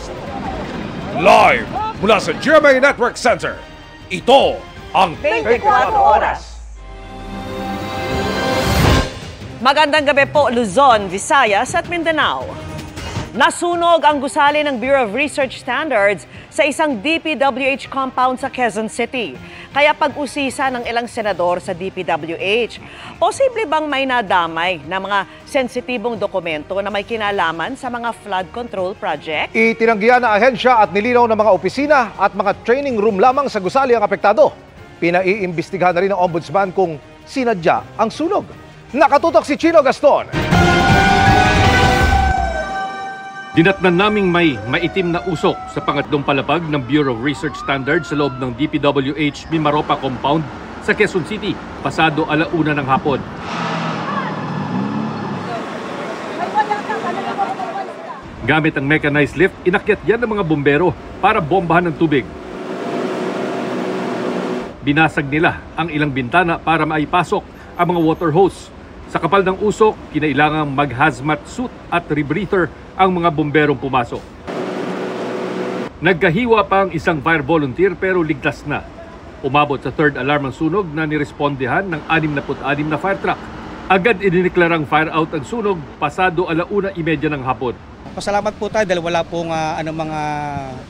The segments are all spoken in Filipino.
first. Live mula sa GMA Network Center, ito ang 24 Oras. Magandang gabi po, Luzon, Visayas at Mindanao. Nasunog ang gusali ng Bureau of Research Standards sa isang DPWH compound sa Quezon City. Kaya pag-usisa ng ilang senador sa DPWH, posible bang may nadamay na mga sensitibong dokumento na may kinalaman sa mga flood control project? Itinanggihan ng ahensya at nilinaw ng mga opisina at mga training room lamang sa gusali ang apektado. Pinaiimbestigahan na rin ng ombudsman kung sinadya ang sunog. Nakatutok si Chino Gaston. Dinatnan naming may maitim na usok sa pangatlong palapag ng Bureau of Research Standards sa loob ng DPWH Mimaropa Compound sa Quezon City, pasado 1:00 ng hapon. Gamit ang mechanized lift, inakyat yan ng mga bumbero para bombahan ng tubig. Binasag nila ang ilang bintana para maipasok ang mga water hose. Sa kapal ng usok, kinailangang mag-hazmat suit at rebreather ang mga bomberong pumasok. Nagkahiwa pa ang isang fire volunteer pero ligtas na. Umabot sa third alarm ang sunog na nirespondehan ng 66 na fire truck. Agad idineklarang fire out ang sunog pasado 1:30 ng hapon. Pasalamat po tayo dahil wala pong mga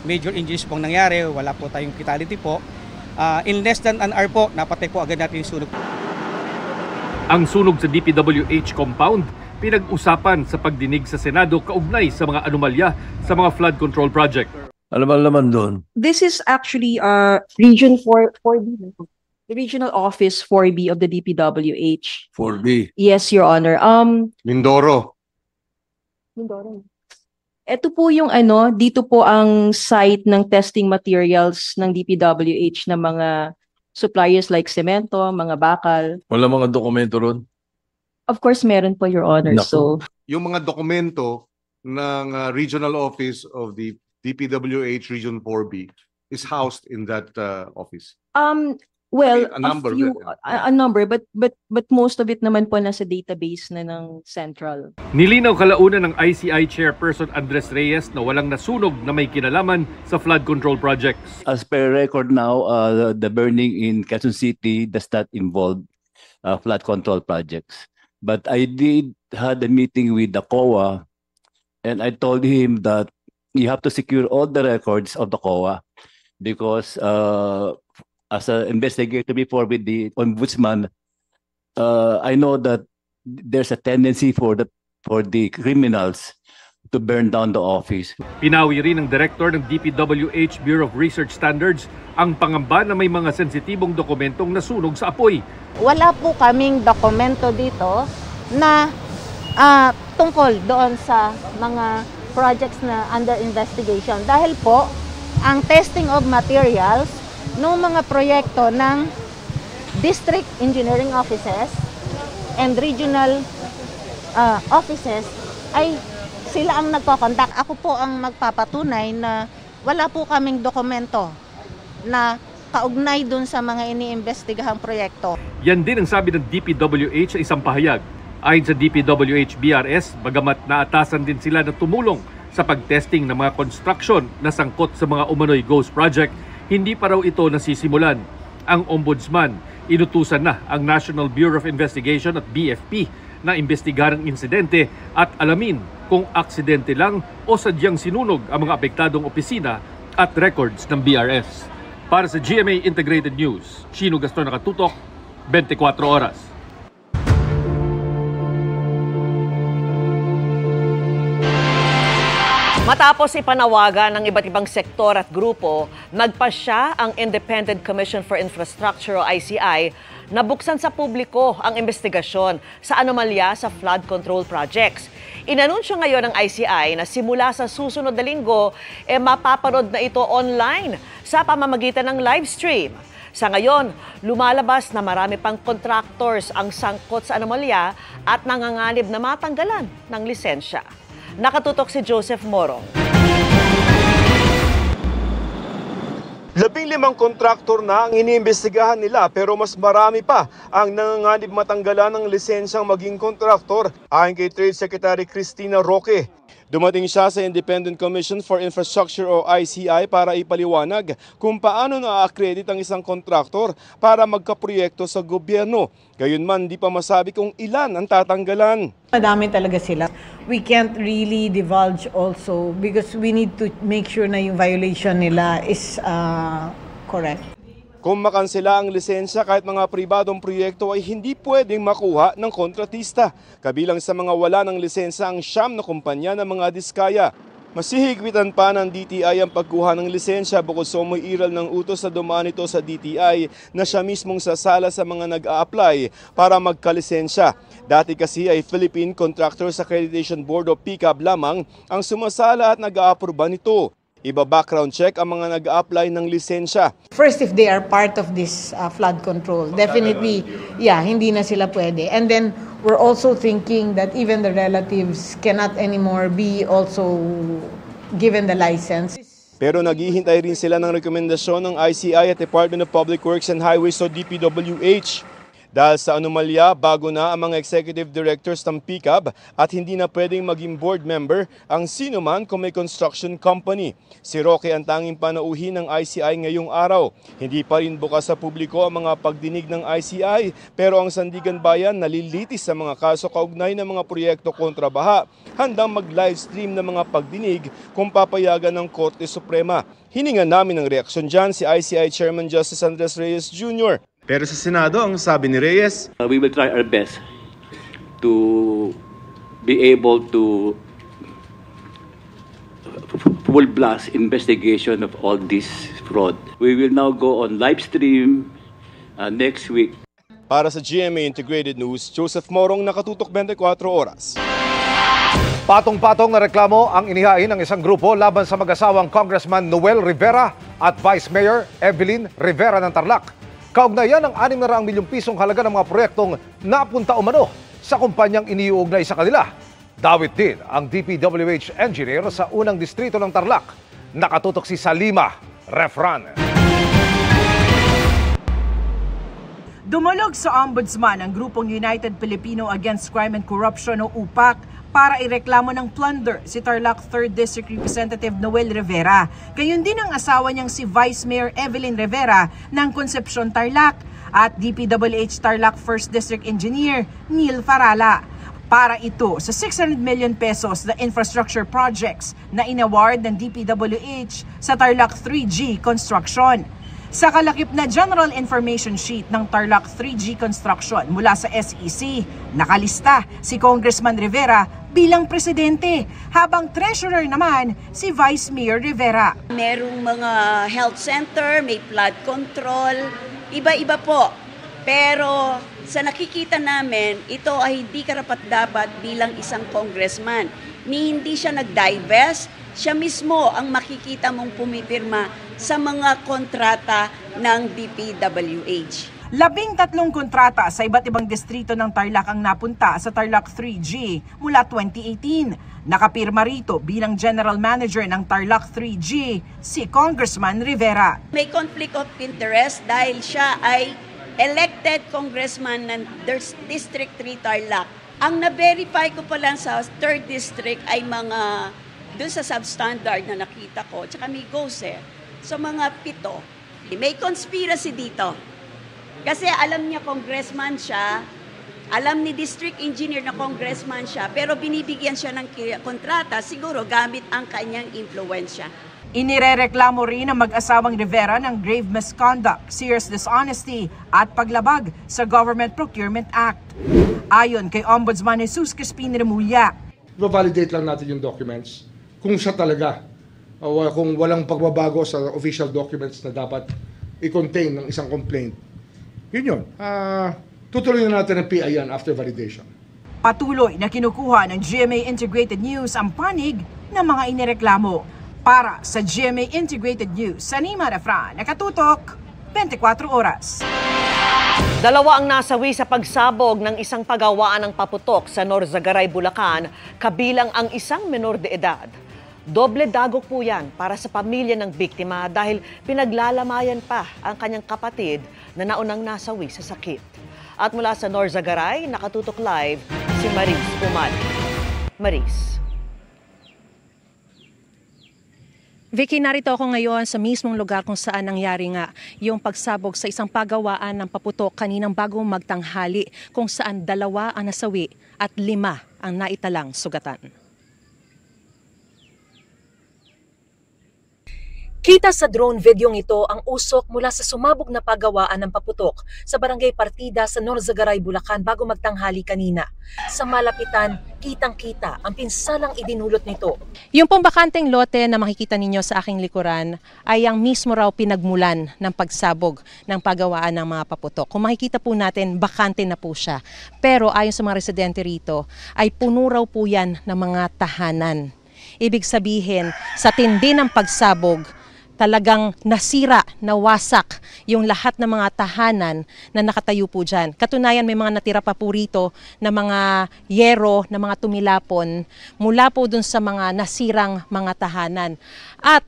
major injuries pong nangyari, wala po tayong fatality po. In less than an hour po, napatay po agad natin yung sunog. Ang sunog sa DPWH compound, pinag-usapan sa pagdinig sa Senado kaugnay sa mga anomalya sa mga flood control project. Ano ba naman doon? This is actually Region 4B. The Regional Office 4B of the DPWH. 4B. Yes, Your Honor. Mindoro. Ito po yung dito po ang site ng testing materials ng DPWH na mga suppliers like semento, mga bakal. Wala mga dokumento ron? Of course, meron po, Your Honor. Naku. So, Yung mga dokumento ng Regional Office of the DPWH Region 4B is housed in that office. well, A number, a number, but most of it naman po nasa database na ng central. Nilinaw kalaunan ng ICI Chairperson Andres Reyes na walang nasunog na may kinalaman sa flood control projects. As per record now, the burning in Quezon City does not involve flood control projects. But I did had a meeting with the COA, and I told him that you have to secure all the records of the COA because as an investigator before with the ombudsman, I know that there's a tendency for the criminals to burn down the office. Pinawi rin ng Director ng DPWH Bureau of Research Standards ang pangamba na may mga sensitibong dokumentong nasunog sa apoy. Wala po kaming dokumento dito na tungkol doon sa mga projects na under investigation. Dahil po, ang testing of materials ng mga proyekto ng district engineering offices and regional offices ay sila ang nagko-contact. Ako po ang magpapatunay na wala po kaming dokumento na kaugnay dun sa mga iniimbestigahang proyekto. Yan din ang sabi ng DPWH sa isang pahayag. Ayon sa DPWH BRS, bagamat naatasan din sila na tumulong sa pagtesting ng mga construction na sangkot sa mga umano'y ghost project, hindi pa raw ito nasisimulan. Ang ombudsman, inutusan na ang National Bureau of Investigation at BFP na imbestigahan ang insidente at alamin kung aksidente lang o sadyang sinunog ang mga apektadong opisina at records ng BRS. Para sa GMA Integrated News, Chino Gaston, nakatutok, 24 Oras. Matapos ipanawagan ng iba't ibang sektor at grupo, nagpasya ang Independent Commission for Infrastructure o ICI na buksan sa publiko ang investigasyon sa anomalya sa flood control projects. Inanunsyo ngayon ng ICI na simula sa susunod na linggo, mapapanood na ito online sa pamamagitan ng live stream. Sa ngayon, lumalabas na marami pang contractors ang sangkot sa anomalya at nanganganib na matanggalan ng lisensya. Nakatutok si Joseph Morong. 15 kontraktor na ang iniimbestigahan nila pero mas marami pa ang nanganganib matanggalan ng lisensyang maging kontraktor ayon kay Trade Secretary Cristina Roque. Dumating siya sa Independent Commission for Infrastructure o ICI para ipaliwanag kung paano na-accredit ang isang kontraktor para magkaproyekto sa gobyerno. Gayunman, di pa masabi kung ilan ang tatanggalan. Madami talaga sila. We can't really divulge also because we need to make sure na yung violation nila is correct. Kung makansela ang lisensya kahit mga pribadong proyekto ay hindi pwedeng makuha ng kontratista. Kabilang sa mga wala ng lisensya ang 9 na kumpanya ng mga diskaya. Masihigpitan pa ng DTI ang pagkuha ng lisensya bukod sa umuiral ng utos na dumaan ito sa DTI na siya mismong sasala sa mga nag-a-apply para magkalisensya. Dati kasi ay Philippine Contractors Accreditation Board o PCAB lamang ang sumasala at nag-a-aproba nito. Iba-background check ang mga nag-a-apply ng lisensya. First, if they are part of this flood control, definitely, hindi na sila pwede. And then, we're also thinking that even the relatives cannot anymore be also given the license. Pero naghihintay rin sila ng rekomendasyon ng ICI at Department of Public Works and Highways o DPWH. Dahil sa anomalya, bago na ang mga executive directors ng PCAB at hindi na pwedeng maging board member ang sino man kung may construction company. Si Roque ang tanging panauhin ng ICI ngayong araw. Hindi pa rin bukas sa publiko ang mga pagdinig ng ICI pero ang Sandigan Bayan nalilitis sa mga kaso kaugnay ng mga proyekto kontra baha, handang mag-livestream ng mga pagdinig kung papayagan ng Korte Suprema. Hiningan namin ng reaksyon dyan si ICI Chairman Justice Andres Reyes Jr. Pero sa Senado, ang sabi ni Reyes, we will try our best to be able to full blast investigation of all this fraud. We will now go on live stream next week. Para sa GMA Integrated News, Joseph Morong, Nakatutok 24 Oras. Patong-patong na reklamo ang inihain ng isang grupo laban sa mag-asawang Congressman Noel Rivera at Vice Mayor Evelyn Rivera ng Tarlac. Kaugnayan ng 600 milyong pisong halaga ng mga proyektong napunta umano sa kumpanyang iniuugnay sa kanila. Dawit din ang DPWH engineer sa unang distrito ng Tarlac. Nakatutok si Salima Refran. Dumulog sa Ombudsman ang grupong United Filipino Against Crime and Corruption o UPAC para ireklamo ng plunder si Tarlac 3rd District Representative Noel Rivera. Gayon din ang asawa niyang si Vice Mayor Evelyn Rivera ng Concepcion Tarlac at DPWH Tarlac 1st District Engineer Neil Farala. Para ito sa 600 million pesos na infrastructure projects na inaward ng DPWH sa Tarlac 3G Construction. Sa kalakip na General Information Sheet ng Tarlac 3G Construction mula sa SEC, nakalista si Congressman Rivera bilang presidente, habang treasurer naman si Vice Mayor Rivera. Merong mga health center, may flood control, iba-iba po. Pero sa nakikita namin, ito ay hindi karapat-dapat bilang isang congressman. Ni hindi siya nag-divest, siya mismo ang makikita mong pumipirma sa mga kontrata ng DPWH. 13 kontrata sa iba't ibang distrito ng Tarlac ang napunta sa Tarlac 3G mula 2018. Nakapirma rito bilang General Manager ng Tarlac 3G si Congressman Rivera. May conflict of interest dahil siya ay elected congressman ng District 3 Tarlac. Ang na-verify ko pa lang sa 3rd District ay mga doon sa substandard na nakita ko, tsaka may GOSE. So mga 7. May conspiracy dito. Kasi alam niya congressman siya, alam ni district engineer na congressman siya, pero binibigyan siya ng kontrata siguro gamit ang kanyang impluwensya. Inirereklamo rin ang mag-asawang Rivera ng grave misconduct, serious dishonesty at paglabag sa Government Procurement Act. Ayon kay Ombudsman Jesus Crispin Remulla, i-validate lang natin yung documents kung siya talaga, kung walang pagbabago sa official documents na dapat i-contain ng isang complaint. Yun. Tutuloy na natin ang PI yan after validation. Patuloy na kinukuha ng GMA Integrated News ang panig ng mga inireklamo. Para sa GMA Integrated News, Salima Refran, Nakatutok 24 Oras. 2 ang nasawi sa pagsabog ng isang pagawaan ng paputok sa Norzagaray, Bulacan, kabilang ang isang menor de edad. Doble dagok po yan para sa pamilya ng biktima dahil pinaglalamayan pa ang kanyang kapatid na naunang nasawi sa sakit. At mula sa Norzagaray, Nakatutok Live si Maris Umali. Maris. Vicky, narito ako ngayon sa mismong lugar kung saan nangyari nga yung pagsabog sa isang pagawaan ng paputok kaninang bago magtanghali, kung saan 2 ang nasawi at 5 ang naitalang sugatan. Kita sa drone video ito ang usok mula sa sumabog na pagawaan ng paputok sa Barangay Partida sa Norzagaray, Bulacan bago magtanghali kanina. Sa malapitan, kitang-kita ang pinsalang idinulot nito. Yung pong bakanteng lote na makikita ninyo sa aking likuran ay ang mismo raw pinagmulan ng pagsabog ng pagawaan ng mga paputok. Kung makikita po natin, bakante na po siya. Pero ayon sa mga residente rito, ay puno raw po yan ng mga tahanan. Ibig sabihin, sa tindi ng pagsabog, talagang nasira, nawasak yung lahat ng mga tahanan na nakatayo po dyan. Katunayan, may mga natira pa po rito na mga yero, na mga tumilapon mula po dun sa mga nasirang mga tahanan. At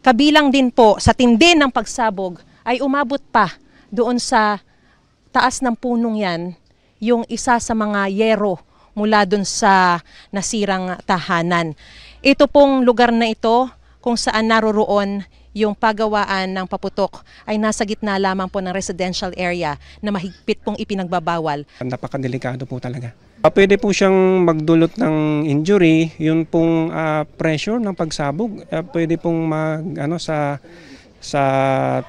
kabilang din po sa tindi ng pagsabog ay umabot pa doon sa taas ng punong yan yung isa sa mga yero mula dun sa nasirang tahanan. Ito pong lugar na ito kung saan naroroon yung pagawaan ng paputok ay nasa gitna lamang po ng residential area na mahigpit pong ipinagbabawal. Napakadelikado po talaga. Pwede po siyang magdulot ng injury, yun pong pressure ng pagsabog. Pwede pong sa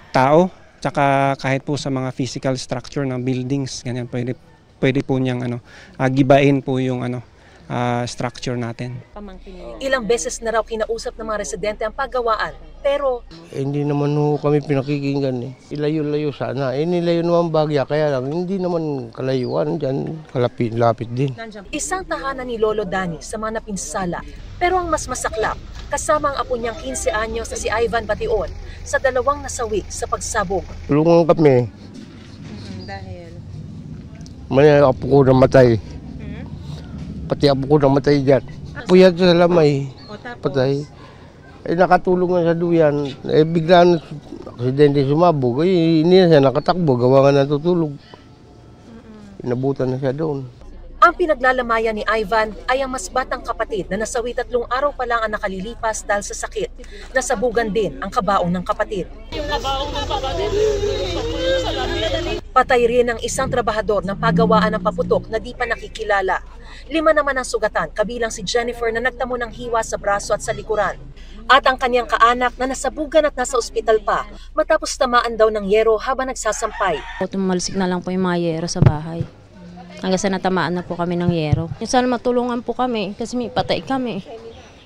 tao, tsaka kahit po sa mga physical structure ng buildings, ganyan pwede po niyang gibain po yung structure natin. Ilang beses na raw kinausap ng mga residente ang pagawaan, pero hindi naman kami pinakikinggan eh. Ilayo-layo sana. Nilayo naman Bagya, kaya lang hindi naman kalayuan dyan, kalapit din. Isang tahanan ni Lolo Dani sa mga napinsala, pero ang mas masaklap, kasama ang apo niyang 15 anyos na si Ivan Bation sa 2 nasawi sa pagsabog. Tulungan kami. Dahil? May apo ko namatay. Pati apo ko namatay dyan. Puyat sa lamay. Patay. Nakatulong nga sa duyan. Bigla na aksidente sumabog. Hindi na siya nakatakbo. Gawa nga natutulog. Inabutan na siya doon. Ang pinaglalamayan ni Ivan ay ang mas batang kapatid na nasawi 3 araw pa lang ang nakalilipas dahil sa sakit. Nasabugan din ang kabaong ng kapatid. Patay rin ang isang trabahador ng pagawaan ng paputok na di pa nakikilala. 5 naman ang sugatan, kabilang si Jennifer na nagtamo ng hiwa sa braso at sa likuran. At ang kanyang kaanak na nasabugan at nasa ospital pa matapos tamaan daw ng yero habang nagsasampay. Tumalsik na lang po yung mga yero sa bahay. Hanggang sa natamaan na po kami ng yero. Sana matulungan po kami kasi may patay kami.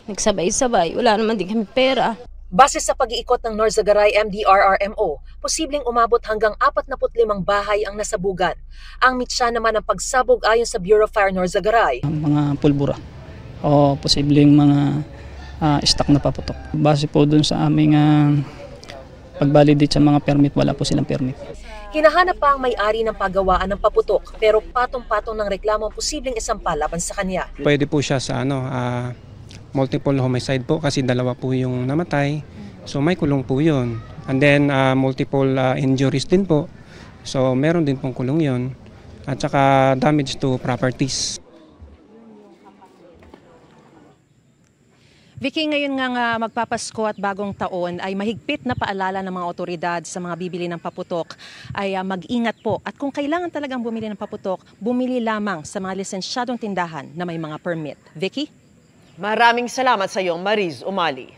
Nagsabay-sabay, wala naman din kami pera. Base sa pag-iikot ng Norzagaray MDRRMO, posibleng umabot hanggang 45 bahay ang nasabugan. Ang mitsa naman ng pagsabog ayon sa Bureau of Fire Norzagaray. Mga pulbura o posibleng mga stock na paputok. Base po dun sa aming pag-validate sa mga permit, wala po silang permit. Hinahanap pa ang may-ari ng pagawaan ng paputok pero patong-patong ng reklamo ang posibleng isampa laban sa kanya. Pwede po siya sa multiple homicide po kasi 2 po yung namatay. So may kulong po yun. And then multiple injuries din po. So meron din pong kulong yun. At saka damage to properties. Vicky, ngayon nga magpapasko at bagong taon ay mahigpit na paalala ng mga otoridad sa mga bibili ng paputok ay mag-ingat po. At kung kailangan talagang bumili ng paputok, bumili lamang sa mga lisensyadong tindahan na may mga permit. Vicky? Maraming salamat sa iyo, Mariz Umali.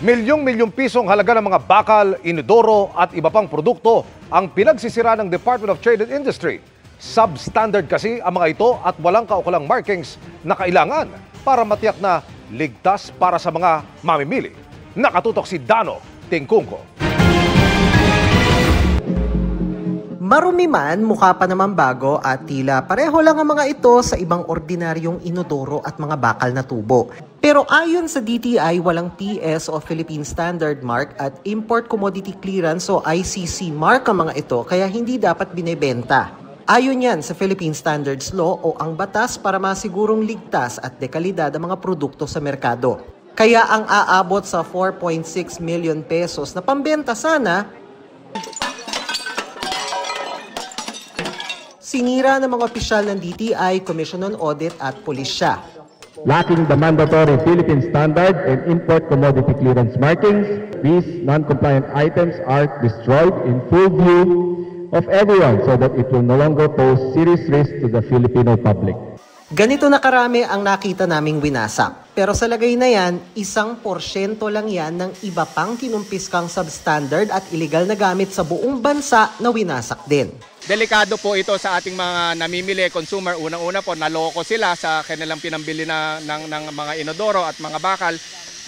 Milyong-milyong pisong halaga ng mga bakal, inodoro at iba pang produkto ang pinagsisira ng Department of Trade and Industry. Substandard kasi ang mga ito at walang kaukulang markings na kailangan para matiyak na ligtas para sa mga mamimili. Nakatutok si Dano Tingkungko. Marumi man, mukha pa naman bago at tila pareho lang ang mga ito sa ibang ordinaryong inodoro at mga bakal na tubo. Pero ayon sa DTI, walang PS o Philippine Standard Mark at Import Commodity Clearance o ICC Mark ang mga ito kaya hindi dapat binebenta. Ayon yan sa Philippine Standards Law o ang batas para masigurong ligtas at dekalidad ang mga produkto sa merkado. Kaya ang aabot sa 4.6 million pesos na pambenta sana, sinira ng mga opisyal ng DTI, Commission on Audit at Pulisya. lacking the mandatory Philippine standard and import commodity clearance markings. These non-compliant items are destroyed in full view of everyone so that it will no longer pose serious risk to the Filipino public. Ganito na karami ang nakita naming winasak. Pero sa lagay na yan, 1% lang yan ng iba pang kinumpiskang substandard at illegal na gamit sa buong bansa na winasak din. Delikado po ito sa ating mga namimili, consumer. Unang-una po, naloko sila sa kanilang pinambili ng mga inodoro at mga bakal.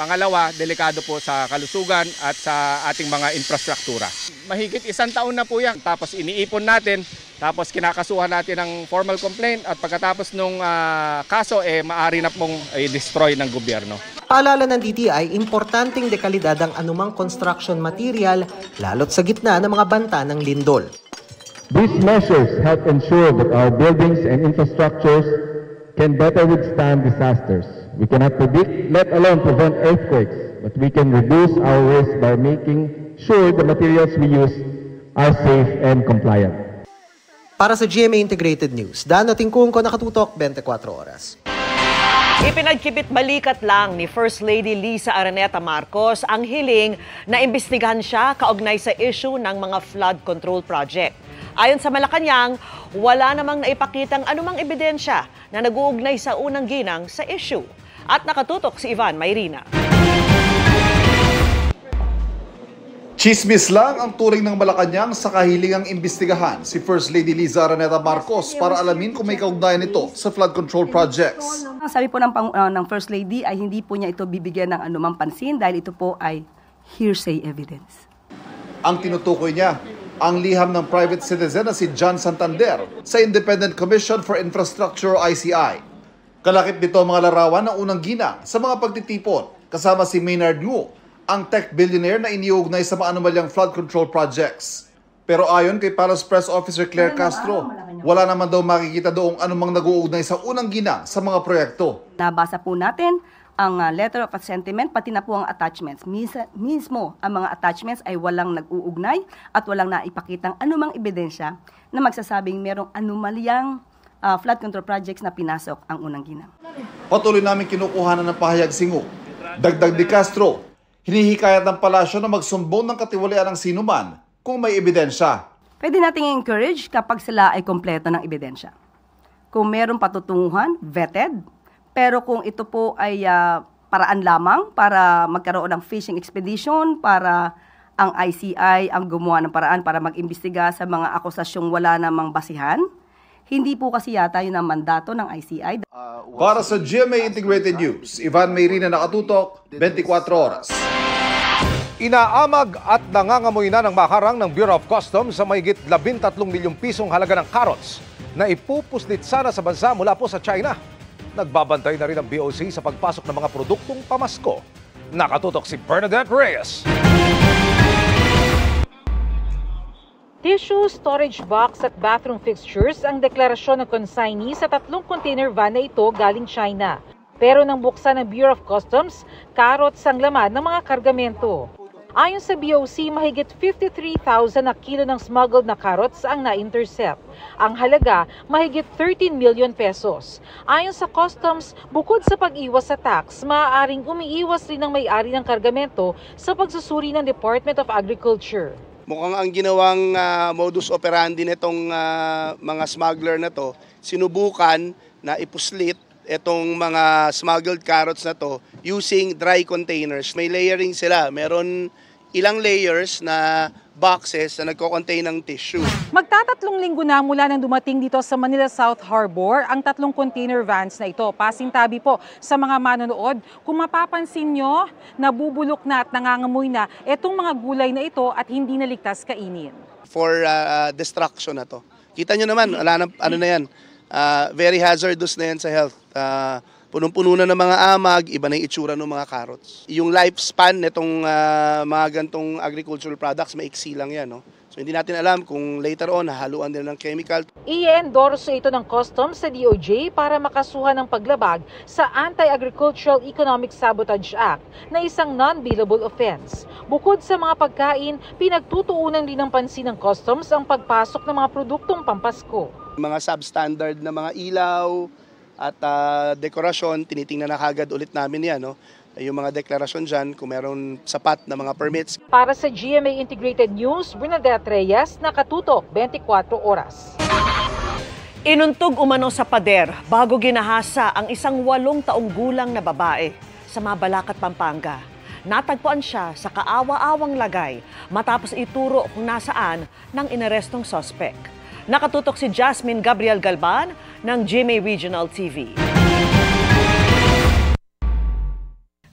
Pangalawa, delikado po sa kalusugan at sa ating mga infrastruktura. Mahigit 1 taon na po yan. Tapos iniipon natin, tapos kinakasuhan natin ng formal complaint at pagkatapos nung kaso, maaari na pong i-destroy ng gobyerno. Paalala ng DTI, importanteng dekalidad ang anumang construction material, lalo't sa gitna ng mga banta ng lindol. These measures help ensure that our buildings and infrastructures can better withstand disasters. We cannot predict, let alone prevent earthquakes, but we can reduce our risk by making sure the materials we use are safe and compliant. Para sa GMA Integrated News, Dano Tingkungko, Nakatutok, 24 Oras. Ipinagkibit balikat lang ni First Lady Lisa Araneta Marcos ang hiling na imbestigahan siya kaugnay sa issue ng mga flood control project. Ayon sa Malacanang, wala namang naipakitang anumang ebidensya na nag-uugnay sa unang ginang sa issue. At nakatutok si Ivan Mayrina. Chismis lang ang turing ng Malacanang sa kahilingang imbestigahan si First Lady Liza Araneta Marcos para alamin kung may kaugnayan ito sa flood control projects. Ang sabi po ng First Lady ay hindi po niya ito bibigyan ng anumang pansin dahil ito po ay hearsay evidence. Ang tinutukoy niya, ang liham ng private citizen na si John Santander sa Independent Commission for Infrastructure o ICI. Kalakip nito ang mga larawan ng unang ginang sa mga pagtitipon kasama si Maynard Ngu, ang tech billionaire na iniuugnay sa mga anomalyang flood control projects. Pero ayon kay Palace Press Officer Claire Castro, wala naman daw makikita doong anumang nag-uugnay sa unang ginang sa mga proyekto. Nabasa po natin ang letter of assentment, pati na po ang attachments. Mismo ang mga attachments ay walang nag-uugnay at walang naipakitang anumang ebidensya na magsasabing merong anomalyang flood control projects na pinasok ang unang ginang. Patuloy namin kinukuhanan ng pahayag si Ngu. Dagdag ni Castro, hinihikayat ng palasyo na magsumbong ng katiwalian ng sinuman kung may ebidensya. Pwede nating encourage kapag sila ay kompleto ng ebidensya. Kung merong patutunguhan, vetted, pero kung ito po ay paraan lamang para magkaroon ng fishing expedition, para ang ICI ang gumawa ng paraan para mag-imbestiga sa mga akusasyong wala namang basihan, hindi po kasi yata yun ang mandato ng ICI. Para sa GMA Integrated News, Ivan Mayrina, Nakatutok, 24 Oras. Inaamag at nangangamoy na ng maharang ng Bureau of Customs sa mahigit 13 milyong pisong halaga ng carrots na ipupuslit sana sa bansa mula po sa China. Nagbabantay na rin ang BOC sa pagpasok ng mga produktong pamasko. Nakatutok si Bernadette Reyes. Tissue, storage box at bathroom fixtures ang deklarasyon ng consignee sa 3 container van na ito galing China. Pero nang buksan ng Bureau of Customs, carrots ang laman ng mga kargamento. Ayon sa BOC, mahigit 53,000 na kilo ng smuggled na carrots ang na-intercept. Ang halaga, mahigit 13 million pesos. Ayon sa Customs, bukod sa pag-iwas sa tax, maaaring umiiwas rin ang may-ari ng kargamento sa pagsusuri ng Department of Agriculture. Mukhang ang ginawang modus operandi nitong mga smuggler na to, sinubukan na ipuslit itong mga smuggled carrots na to using dry containers. May layering sila. Meron ilang layers na boxes na nagko-contain ng tissue. Magtatatlong linggo na mula nang dumating dito sa Manila South Harbor ang 3 container vans na ito. Pasintabi po sa mga manonood. Kung mapapansin nyo, nabubulok na at nangangamoy na itong mga gulay na ito at hindi naligtas kainin. For destruction na to. Kita nyo naman, ano na yan, very hazardous na yan sa health. Punong-puno na ng mga amag, iba na yung itsura ng mga carrots. Yung lifespan nitong mga gantong agricultural products, maiksi lang yan. No? So hindi natin alam kung later on, hahaluan din ng chemical. I-endorso ito ng Customs sa DOJ para makasuhan ng paglabag sa Anti-Agricultural Economic Sabotage Act na isang non-billable offense. Bukod sa mga pagkain, pinagtutuunan din ng pansin ng Customs ang pagpasok ng mga produktong pampasko. Mga substandard na mga ilaw, at dekorasyon, tinitingnan na kagad ulit namin yan, no? Yung mga deklarasyon dyan, kung meron sapat na mga permits. Para sa GMA Integrated News, Bernadette Reyes, nakatutok 24 oras. Inuntog umano sa pader bago ginahasa ang isang 8 taong gulang na babae sa Mabalacat, Pampanga. Natagpuan siya sa kaawa-awang lagay matapos ituro kung nasaan ng inarestong suspect. Nakatutok si Jasmine Gabriel Galban ng GMA Regional TV.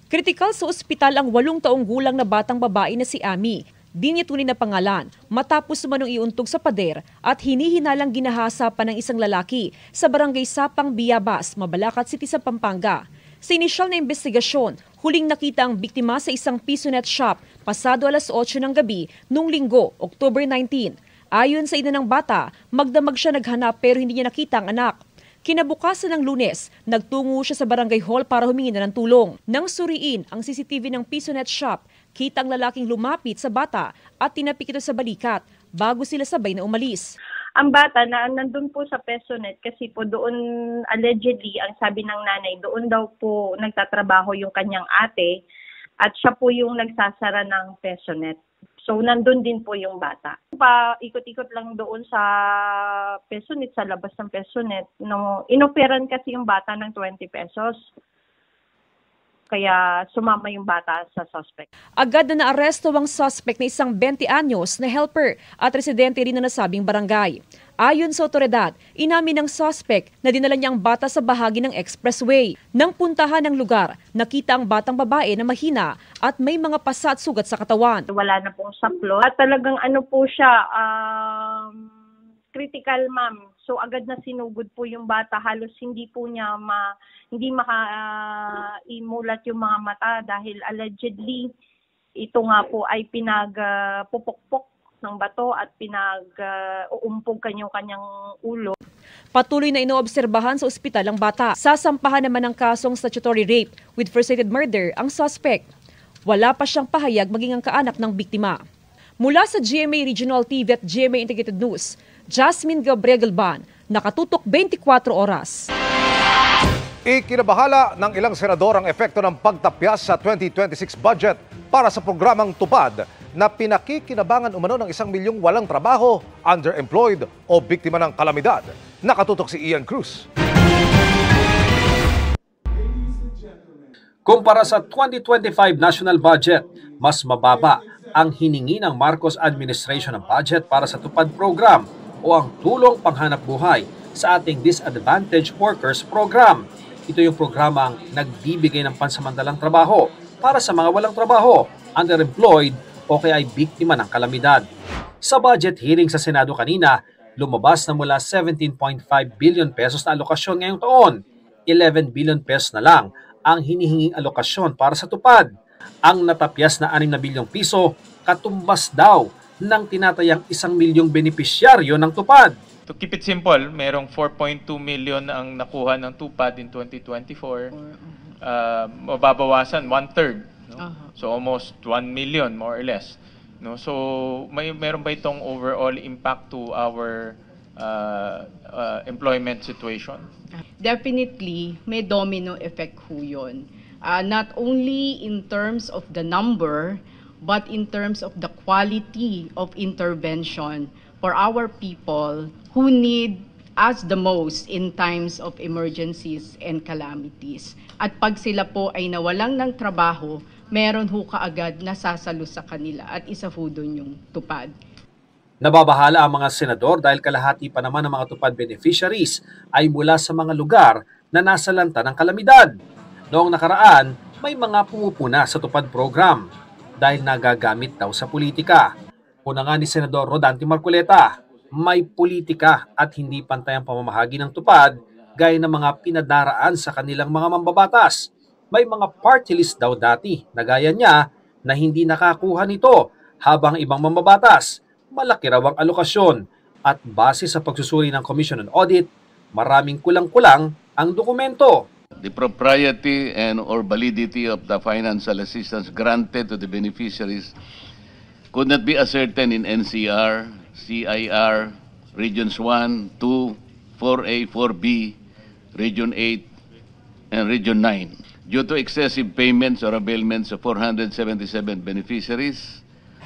Kritikal sa ospital ang 8 taong gulang na batang babae na si Ami. Di niya tunay na pangalan matapos manong iuntog sa pader at hinihinalang ginahasa pa ng isang lalaki sa barangay Sapang Biyabas, Mabalacat City sa Pampanga. Sa inisyal na investigasyon, huling nakita ang biktima sa isang pisonet shop pasado alas 8 ng gabi noong Linggo, October 19. Ayon sa ina ng bata, magdamag siya naghanap pero hindi niya nakita ang anak. Kinabukasan ng Lunes, nagtungo siya sa barangay hall para humingi na ng tulong. Nang suriin ang CCTV ng pisonet shop, kita ang lalaking lumapit sa bata at tinapik ito sa balikat bago sila sabay na umalis. Ang bata na nandun po sa Pesonet kasi po doon allegedly, ang sabi ng nanay, doon daw po nagtatrabaho yung kanyang ate at siya po yung nagsasara ng Pesonet. So nandun din po yung bata. Ikot-ikot lang doon sa Pesonet, sa labas ng Pesonet. No, inoperan kasi yung bata ng 20 pesos. Kaya sumama yung bata sa suspect. Agad na naaresto ang suspect na isang 20 anyos na helper at residente rin na nasabing barangay. Ayon sa otoridad, inamin ng suspect na dinala niya ang bata sa bahagi ng expressway. Nang puntahan ng lugar, nakita ang batang babae na mahina at may mga pasa at sugat sa katawan. Wala na pong saplo at talagang ano po siya, critical ma'am. So agad na sinugod po yung bata, halos hindi po niya makaimulat yung mga mata dahil allegedly ito nga po ay pinagpupukpok ng bato at pinag-uumpog kanyang ulo. Patuloy na inoobserbahan sa ospital ang bata. Sasampahan naman ng kasong statutory rape with first-aided murder ang suspect. Wala pa siyang pahayag maging ang kaanak ng biktima. Mula sa GMA Regional TV at GMA Integrated News, Jasmine Gabriel Galban, nakatutok 24 oras. Ikinabahala ng ilang senador ang epekto ng pagtapyas sa 2026 budget para sa programang Tupad na pinakikinabangan umano ng 1 milyong walang trabaho, underemployed o biktima ng kalamidad. Nakatutok si Ian Cruz. Kumpara sa 2025 national budget, mas mababa ang hiningi ng Marcos administration ng budget para sa Tupad program o ang tulong panghanap buhay sa ating Disadvantaged Workers Program. Ito yung programang nagbibigay ng pansamantalang trabaho para sa mga walang trabaho, underemployed o kaya ay biktima ng kalamidad. Sa budget hearing sa Senado kanina, lumabas na mula 17.5 billion pesos na alokasyon ngayong taon. 11 billion pesos na lang ang hinihinging alokasyon para sa Tupad. Ang natapyas na 6 na bilyong piso, katumbas daw ng tinatayang 1 milyong benepisyaryo ng Tupad. To keep it simple, merong 4.2 million ang nakuha ng Tupad in 2024. Mababawasan 1/3, no? So almost 1 million more or less, no? So meron ba itong overall impact to our employment situation? Definitely may domino effect ho yun. Not only in terms of the number, but in terms of the quality of intervention for our people who need us the most in times of emergencies and calamities. At pag sila po ay nawalang ng trabaho, meron ho kaagad nasasalo sa kanila at isa ho doon yung Tupad. Nababahala ang mga senador dahil kalahati pa naman ng mga Tupad beneficiaries ay mula sa mga lugar na nasa lanta ng kalamidad. Noong nakaraan, may mga pumupuna sa Tupad program dahil nagagamit daw sa politika. Una nga ni Senador Rodante Marcoleta, may politika at hindi pantay ang pamamahagi ng Tupad gaya ng mga pinadaraan sa kanilang mga mambabatas. May mga party list daw dati na gaya niya na hindi nakakuha nito habang ibang mambabatas malaki raw ang alokasyon at base sa pagsusuri ng Commission on Audit, maraming kulang-kulang ang dokumento. The propriety and or validity of the financial assistance granted to the beneficiaries could not be ascertained in NCR, CIR, Regions 1, 2, 4A, 4B, Region 8, and Region 9. Due to excessive payments or availments of 477 beneficiaries,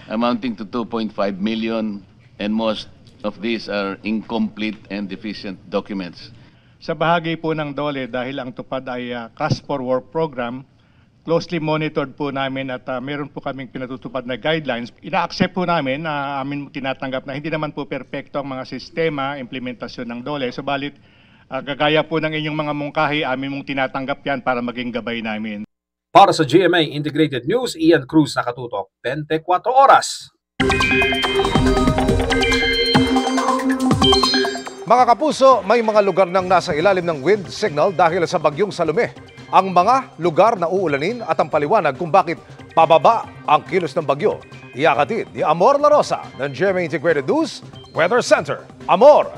amounting to 2.5 million, and most of these are incomplete and deficient documents. Sa bahagi po ng DOLE, dahil ang tupad ay Cash for Work program, closely monitored po namin at meron po kaming pinatutupad na guidelines. Ina-accept po namin na amin tinatanggap na hindi naman po perpekto ang mga sistema, implementasyon ng DOLE. Subalit, gagaya po ng inyong mga mungkahi, amin mong tinatanggap yan para maging gabay namin. Para sa GMA Integrated News, Ian Cruz nakatutok, 24 oras. Mga kapuso, may mga lugar nang nasa ilalim ng wind signal dahil sa bagyong Salome. Ang mga lugar na uulanin at ang paliwanag kung bakit pababa ang kilos ng bagyo. Iakatid ni Amor La Rosa ng GMA Integrated News Weather Center. Amor!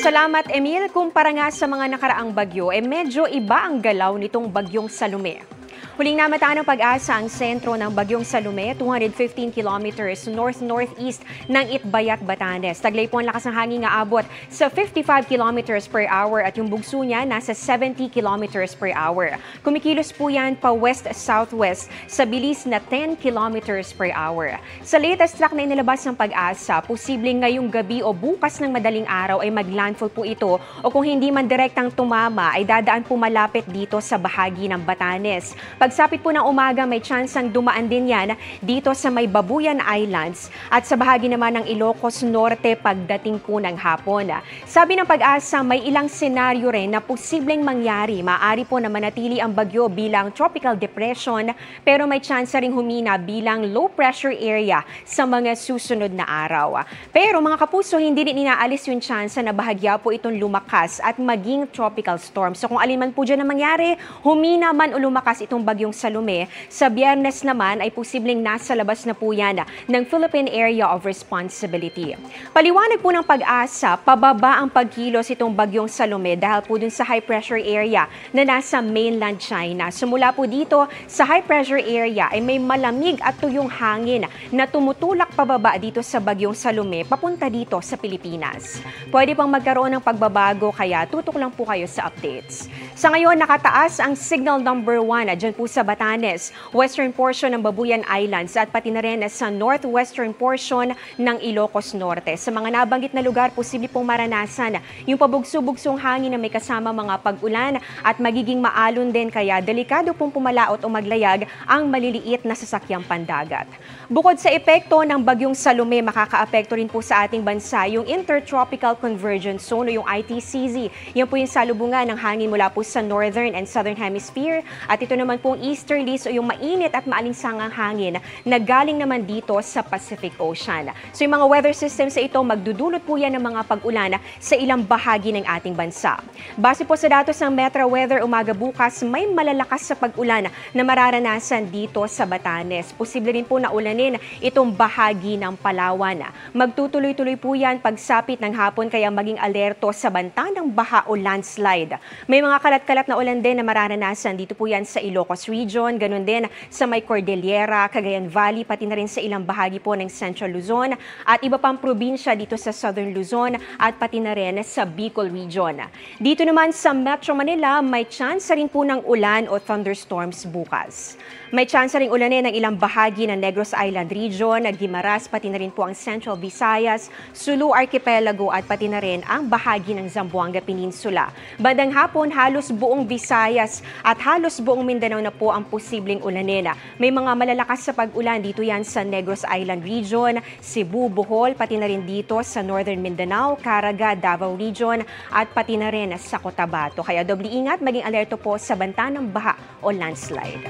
Salamat, Emil. Kumpara nga sa mga nakaraang bagyo, medyo iba ang galaw nitong bagyong Salome. Huling namataan ng Pag-asa ang sentro ng bagyong Salome, 215 kilometers north-northeast ng Itbayat, Batanes. Taglay po ang lakas ng hangin nga abot sa 55 kilometers per hour at yung bugso niya nasa 70 kilometers per hour. Kumikilos po yan pa west-southwest sa bilis na 10 kilometers per hour. Sa latest track na inilabas ng Pag-asa, posibleng ngayong gabi o bukas ng madaling araw ay maglandfall po ito o kung hindi man direktang tumama ay dadaan po malapit dito sa bahagi ng Batanes. Pagsapit po ng umaga, may tsansang dumaan din yan dito sa may Babuyan Islands at sa bahagi naman ng Ilocos Norte pagdating po ng hapon. Sabi ng Pag-asa, may ilang senaryo rin na posibleng mangyari. Maaari po na manatili ang bagyo bilang tropical depression pero may tsansa ring humina bilang low pressure area sa mga susunod na araw. Pero mga kapuso, hindi rin inaalis yung tsansa na bahagya po itong lumakas at maging tropical storm. So kung alin man po dyan na mangyari, humina man o lumakas itong bagyong Salome, sa Biyernes naman ay posibleng nasa labas na po yan ng Philippine Area of Responsibility. Paliwanag po ng Pag-asa, pababa ang pagkilos itong bagyong Salome dahil po dun sa high pressure area na nasa mainland China. Sumula po dito sa high pressure area ay may malamig at tuyong hangin na tumutulak pababa dito sa bagyong Salome papunta dito sa Pilipinas. Pwede pang magkaroon ng pagbabago kaya tutok lang po kayo sa updates. Sa ngayon, nakataas ang signal number 1 dyan po sa Batanes, western portion ng Babuyan Islands at pati na rin sa northwestern portion ng Ilocos Norte. Sa mga nabanggit na lugar, posible pong maranasan yung pabugso-bugsong hangin na may kasama mga pag-ulan at magiging maalon din kaya delikado pong pumalaot o maglayag ang maliliit na sasakyang pandagat. Bukod sa epekto ng bagyong Salome, makakaapekto rin po sa ating bansa yung Intertropical Convergence Zone o yung ITCZ. Yan po yung salubungan ng hangin mula po sa Northern and Southern Hemisphere at ito naman pong easterlies o yung mainit at maalinsangang hangin na galing naman dito sa Pacific Ocean. So yung mga weather systems sa ito, magdudulot po yan ng mga pag-ulan sa ilang bahagi ng ating bansa. Base po sa datos ng Metro Weather, umaga bukas may malalakas sa pag-ulan na mararanasan dito sa Batanes. Posible rin po na ulanin itong bahagi ng Palawan. Magtutuloy-tuloy po yan pagsapit ng hapon kaya maging alerto sa banta ng baha o landslide. May mga kalat-kalat na ulan din na mararanasan dito po yan sa Ilocos Region, ganun din sa may Cordillera, Cagayan Valley, pati na rin sa ilang bahagi po ng Central Luzon at iba pang probinsya dito sa Southern Luzon at pati na rin sa Bicol Region. Dito naman sa Metro Manila, may chance rin po ng ulan o thunderstorms bukas. May chance ring ulanin ng ilang bahagi ng Negros Island Region, Guimaras, pati na rin po ang Central Visayas, Sulu Archipelago at pati na rin ang bahagi ng Zamboanga Peninsula. Bandang hapon, halos buong Visayas at halos buong Mindanao na po ang posibleng ulanin. May mga malalakas sa pag-ulan dito yan sa Negros Island Region, Cebu, Bohol, pati na rin dito sa Northern Mindanao, Caraga, Davao Region at pati na rin sa Cotabato. Kaya doble ingat, maging alerto po sa banta ng baha o landslide.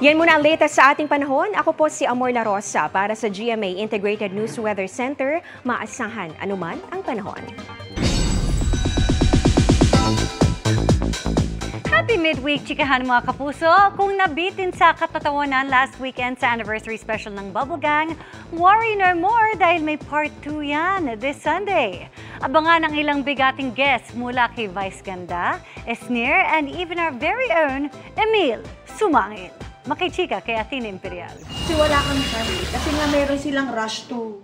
Yan muna ang latest sa ating panahon. Ako po si Amor La Rosa para sa GMA Integrated News Weather Center. Maasahan anuman ang panahon. Happy midweek, chikahan mga kapuso! Kung nabitin sa katatawanan last weekend sa anniversary special ng Bubble Gang, worry no more dahil may part 2 yan this Sunday. Abangan ang ilang bigating guests mula kay Vice Ganda, Esnir, and even our very own Emil Sumangit. Makichika kay Athena Imperial. Kasi wala kang sabi, kasi nga meron silang rush to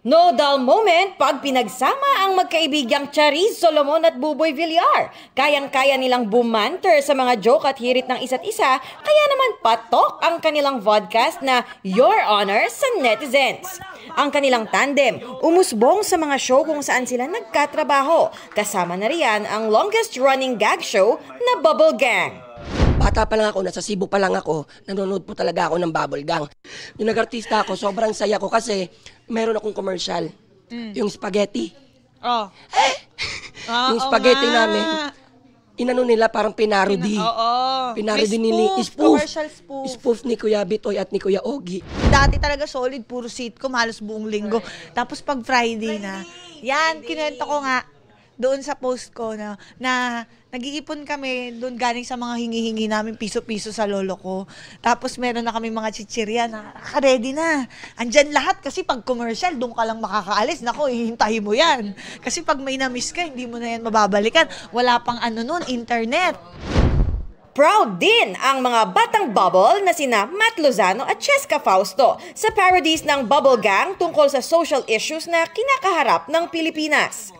No dull moment pag pinagsama ang magkaibigang Charis Solomon at Buboy Villar. Kayang-kaya nilang bumanter sa mga joke at hirit ng isa't isa, kaya naman patok ang kanilang vodcast na Your Honor sa netizens. Ang kanilang tandem, umusbong sa mga show kung saan sila nagkatrabaho. Kasama na riyan ang longest-running gag show na Bubble Gang. Bata pa lang ako, nasa Cebu pa lang ako, nanonood po talaga ako ng Bubble Gang. Yung nag-artista ako, sobrang saya ko kasi meron akong commercial. Yung spaghetti. Yung spaghetti namin, inano nila parang pinarody. Pinarody nila, spoof ni Kuya Bitoy at ni Kuya Ogie. Dati talaga solid, puro sitcom, halos buong linggo. Tapos pag Friday na, yan, kinuwento ko nga doon sa post ko na nag-iipon kami doon galing sa mga hingi-hingi namin piso-piso sa lolo ko. Tapos meron na kami mga chichirya na ready na. Andyan lahat kasi pag commercial, doon ka lang makakaalis. Nako, hihintahin mo yan. Kasi pag may na-miss ka, hindi mo na yan mababalikan. Wala pang noon, internet. Proud din ang mga batang bubble na sina Matt Lozano at Cheska Fausto sa parodies ng Bubble Gang tungkol sa social issues na kinakaharap ng Pilipinas.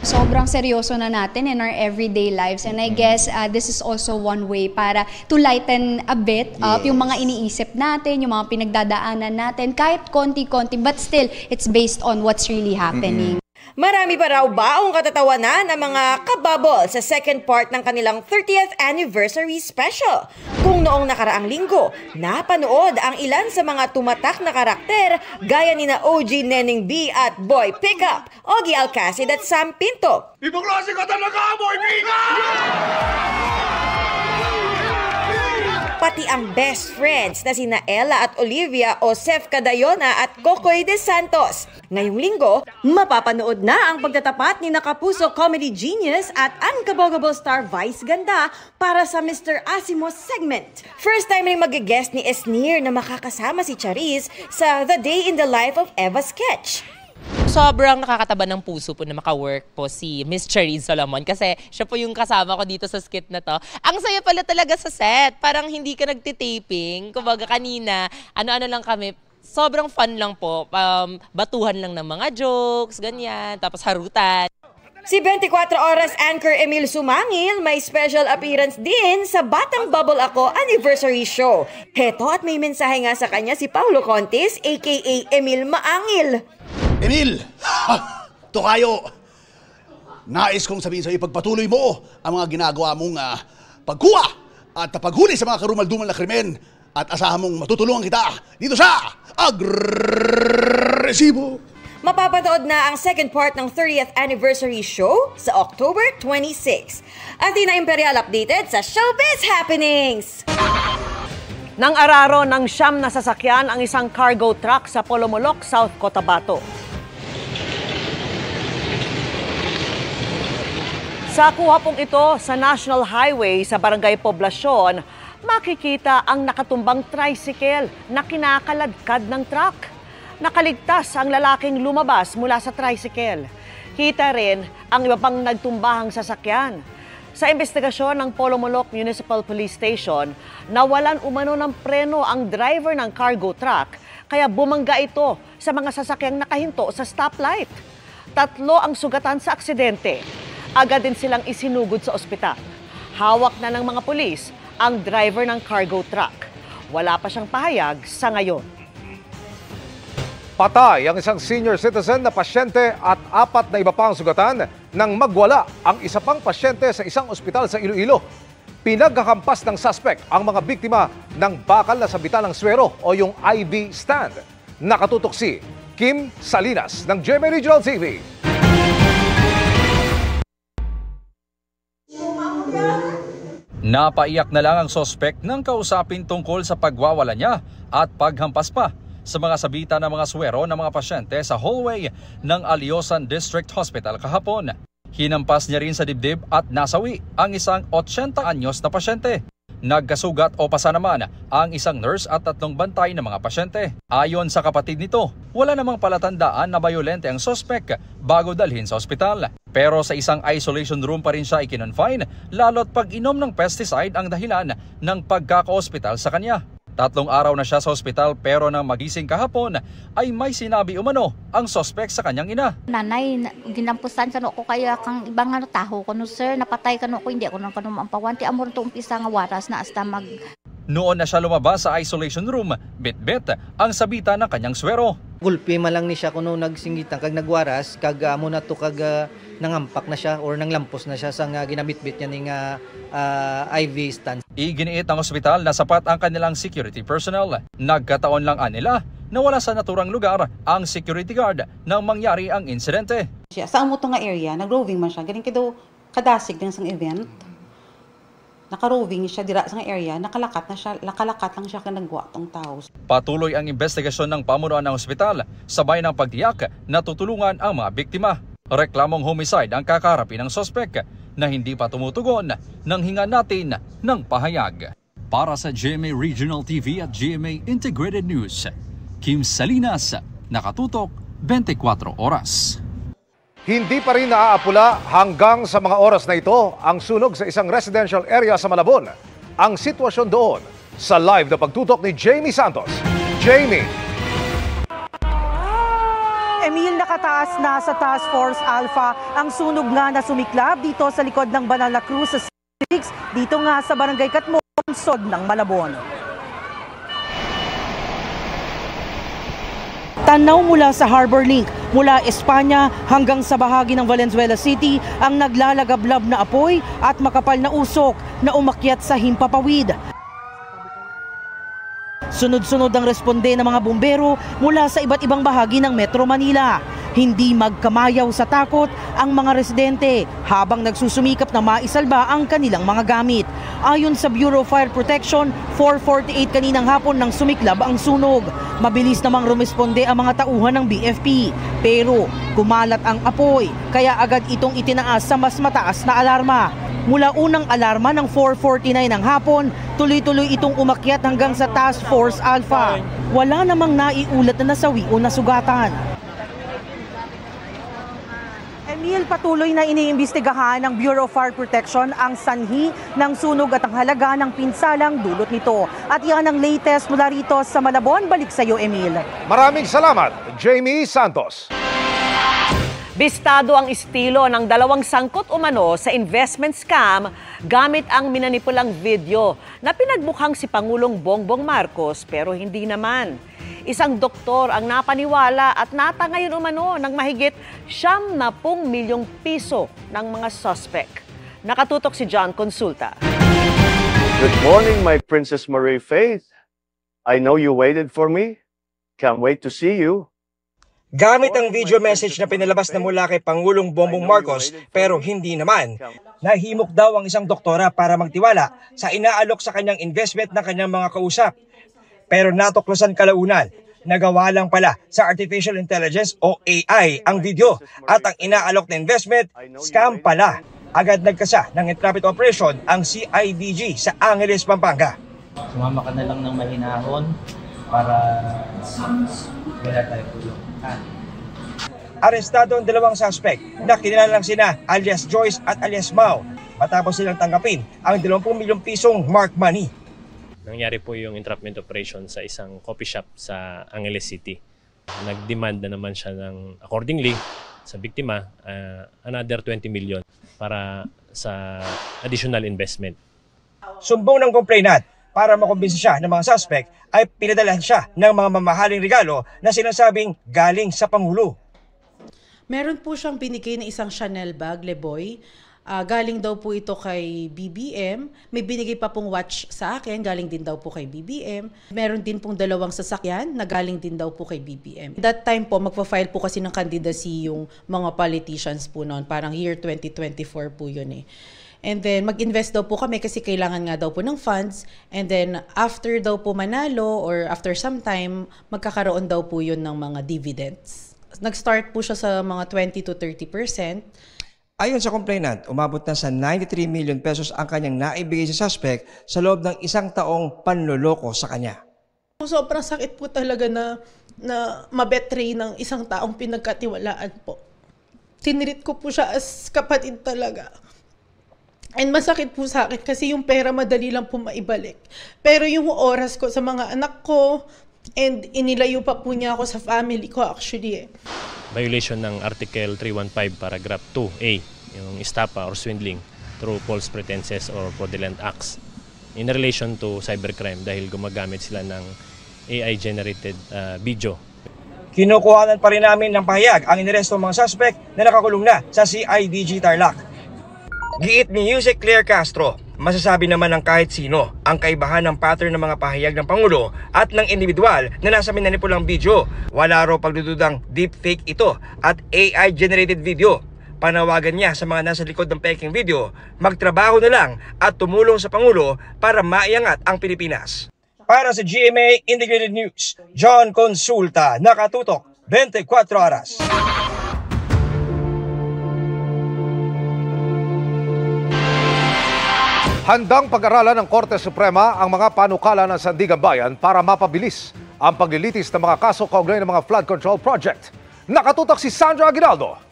Sobrang seryoso na natin in our everyday lives, and I guess this is also one way para to lighten a bit up yung mga iniisip natin, yung mga pinagdadaanan natin, kahit konti-konti, but still, it's based on what's really happening. Marami pa raw baong katatawanan ng mga kababol sa second part ng kanilang 30th anniversary special. Kung noong nakaraang linggo, napanood ang ilan sa mga tumatak na karakter gaya ni na OG Neneng B at Boy Pickup, Ogie Alcacid at Sam Pinto. Ibang klase ka talaga, Boy Pickup! Pati ang best friends na sina Ella at Olivia o Sef Cadayona at Kokoy de Santos. Ngayong linggo, mapapanood na ang pagtatapat ni Nakapuso comedy genius at unkabogable star Vice Ganda para sa Mr. Asimos segment. First time rin mag-guest ni Esnir na makakasama si Charis sa The Day in the Life of Eva sketch. Sobrang nakakataba ng puso po na maka-work po si Miss Charis Solomon kasi siya po yung kasama ko dito sa skit na to. Ang saya pala talaga sa set. Parang hindi ka nagtitaping. Kumbaga kanina, ano-ano lang kami. Sobrang fun lang po. Batuhan lang ng mga jokes, ganyan. Tapos harutan. Si 24 Oras anchor Emil Sumangil may special appearance din sa Batang Bubble Ako anniversary show. Heto at may mensahe nga sa kanya si Paulo Contis aka Emil Maangil. Emil! Tokayo! Nais kong sabihin sa iyo, pagpatuloy mo ang mga ginagawa mong pagkuha at paghuli sa mga karumaldumal na krimen at asahan mong matutulungan kita dito sa Agresibo! Mapapanood na ang second part ng 30th anniversary show sa October 26. At Tina Imperial updated sa Showbiz Happenings! Nang araro ng 9 na sasakyan ang isang cargo truck sa Polomolok, South Cotabato. Sa kuha pong ito sa National Highway sa Barangay Poblacion, makikita ang nakatumbang tricycle na kinakaladkad ng truck. Nakaligtas ang lalaking lumabas mula sa tricycle. Kita rin ang iba pang nagtumbahang sasakyan. Sa investigasyon ng Polomolok Municipal Police Station, nawalan umano ng preno ang driver ng cargo truck, kaya bumangga ito sa mga sasakyang nakahinto sa stoplight. 3 ang sugatan sa aksidente. Agad din silang isinugod sa ospital. Hawak na ng mga pulis ang driver ng cargo truck. Wala pa siyang pahayag sa ngayon. Patay ang isang senior citizen na pasyente at 4 na iba pang sugatan nang magwala ang isa pang pasyente sa isang ospital sa Iloilo. Pinagkakampas ng suspect ang mga biktima ng bakal na sabitan ng swero o yung IV stand. Nakatutok si Kim Salinas ng GMA Regional TV. Napaiyak na lang ang suspect nang kausapin tungkol sa pagwawala niya at paghampas pa sa mga sabitan ng mga swero ng mga pasyente sa hallway ng Aliosan District Hospital kahapon. Hinampas niya rin sa dibdib at nasawi ang isang 80 anyos na pasyente. Nagkasugat o pasa naman ang isang nurse at 3 bantay na mga pasyente. Ayon sa kapatid nito, wala namang palatandaan na bayolente ang suspect bago dalhin sa ospital. Pero sa isang isolation room pa rin siya ikinonfine, lalo't pag-inom ng pesticide ang dahilan ng pagkaka-ospital sa kanya. 3 araw na siya sa ospital pero nang magising kahapon ay may sinabi umano ang suspect sa kanyang ina. Nanay, ginampusan ka ko kaya kang ibang taho ko no sir, napatay ka ko, hindi ako nang mampawanti. Amor to umpisa nga waras na hasta mag... Noon na siya lumabas sa isolation room, bit-bit ang sabita ng kanyang swero. Gulpi malang ni siya kuno nagsingitan kag nagwaras kag amo na to kag nangampak na siya or nanglampos na siya sa ginabitbit niya ning IV stand. Iginiit ng ospital na sapat ang kanilang security personnel. Nagkataon lang nila na wala sa naturang lugar ang security guard nang mangyari ang insidente. Sa amo to nga area, nag-roving man siya. Galing kido kadasig din sang event. Naka-roving siya dira sa area, nakalakat lang siya kanagwa tong tao. Patuloy ang investigasyon ng pamunuan ng ospital, sabay ng pagtiyak na tutulungan ang mga biktima. Reklamong homicide ang kakarapin ng sospek na hindi pa tumutugon nang hinga natin ng pahayag. Para sa GMA Regional TV at GMA Integrated News, Kim Salinas, nakatutok 24 oras. Hindi pa rin naaapula hanggang sa mga oras na ito ang sunog sa isang residential area sa Malabon. Ang sitwasyon doon sa live na pagtutok ni Jamie Santos. Jamie! Emil, nakataas na sa Task Force Alpha ang sunog nga na sumiklab dito sa likod ng Banala Cruz sa 6, dito nga sa Barangay Katmon, Sod ng Malabon. Tanaw mula sa Harbor Link, mula Espanya hanggang sa bahagi ng Valenzuela City ang naglalagablab na apoy at makapal na usok na umakyat sa himpapawid. Sunod-sunod ang responde ng mga bumbero mula sa iba't ibang bahagi ng Metro Manila. Hindi magkamayaw sa takot ang mga residente habang nagsusumikap na maisalba ang kanilang mga gamit. Ayon sa Bureau of Fire Protection, 4:48 kaninang hapon nang sumiklab ang sunog. Mabilis namang rumesponde ang mga tauhan ng BFP. Pero kumalat ang apoy kaya agad itong itinaas sa mas mataas na alarma. Mula unang alarma ng 4:49 ng hapon, tuloy-tuloy itong umakyat hanggang sa Task Force Alpha. Wala namang naiulat na nasawi o nasugatan. Emil, patuloy na iniimbestigahan ng Bureau of Fire Protection ang sanhi ng sunog at ang halaga ng pinsalang dulot nito. At yan ang latest mula rito sa Malabon. Balik sa iyo, Emil. Maraming salamat, Jamie Santos. Bistado ang estilo ng dalawang sangkot umano sa investment scam gamit ang minanipulang video na pinagmukhang si Pangulong Bongbong Marcos pero hindi naman. Isang doktor ang napaniwala at natangayon umano ng mahigit 70 milyong piso ng mga suspect. Nakatutok si John Consulta. Good morning, my Princess Marie Faith. I know you waited for me. Can't wait to see you. Gamit ang video message na pinalabas na mula kay Pangulong Bongbong Marcos pero hindi naman, nahimok daw ang isang doktora para magtiwala sa inaalok sa kanyang investment ng kanyang mga kausap. Pero natuklasan kalaunan, nagawa lang pala sa Artificial Intelligence o AI ang video at ang inaalok na investment, scam pala. Agad nagkasa ng entrapment operation ang CIDG sa Angeles, Pampanga. Sumama ka na lang ng mahinahon para wala tayo tulong. Arestado ang dalawang suspect na kinilalang sina alias Joyce at alias Mau matapos silang tanggapin ang 20 milyong pisong mark money. Nangyari po yung entrapment operation sa isang coffee shop sa Angeles City. Nag-demand na naman siya ng accordingly sa biktima another 20 million para sa additional investment. Sumbong ng complainant para makumbinsi siya ng mga suspect ay pinadalahan siya ng mga mamahaling regalo na sinasabing galing sa Pangulo. Meron po siyang binigay na isang Chanel bag, Leboy. Galing daw po ito kay BBM. May binigay pa pong watch sa akin, galing din daw po kay BBM. Meron din pong dalawang sasakyan na galing din daw po kay BBM. That time po, magpa-file po kasi ng candidacy yung mga politicians po noon. Parang year 2024 po yun eh. And then mag-invest daw po kami kasi kailangan nga daw po ng funds. And then after daw po manalo or after some time, magkakaroon daw po yun ng mga dividends. Nag-start po siya sa mga 20 to 30%. Ayon sa complainant, umabot na sa 93 million pesos ang kanyang naibigay sa suspect sa loob ng isang taong panloloko sa kanya. Sobrang sakit po talaga na mabetray ng isang taong pinagkatiwalaan po. Tinirit ko po siya as kapatid talaga. And masakit po sa akin kasi yung pera madali lang po maibalik. Pero yung oras ko sa mga anak ko, and inilayo pa po niya ako sa family ko actually. Violation ng Article 315 paragraph 2A, yung estafa or swindling through false pretenses or fraudulent acts in relation to cybercrime dahil gumagamit sila ng AI-generated video. Kinukuhanan pa rin namin ng pahayag ang inarestong mga suspect na nakakulong na sa CIDG Tarlac. Giit ni Yusek Claire Castro, masasabi naman ng kahit sino ang kaibahan ng pattern ng mga pahayag ng Pangulo at ng individual na nasa minanipulang video. Wala raw pagdududang deepfake ito at AI-generated video. Panawagan niya sa mga nasa likod ng peking video, magtrabaho na lang at tumulong sa Pangulo para maiangat ang Pilipinas. Para sa GMA Integrated News, John Consulta, nakatutok 24 oras. Handang pag-aralan ng Korte Suprema ang mga panukala ng Sandigan Bayan para mapabilis ang paglilitis ng mga kaso kaugnay ng mga flood control project. Nakatutok si Sandra Aguinaldo.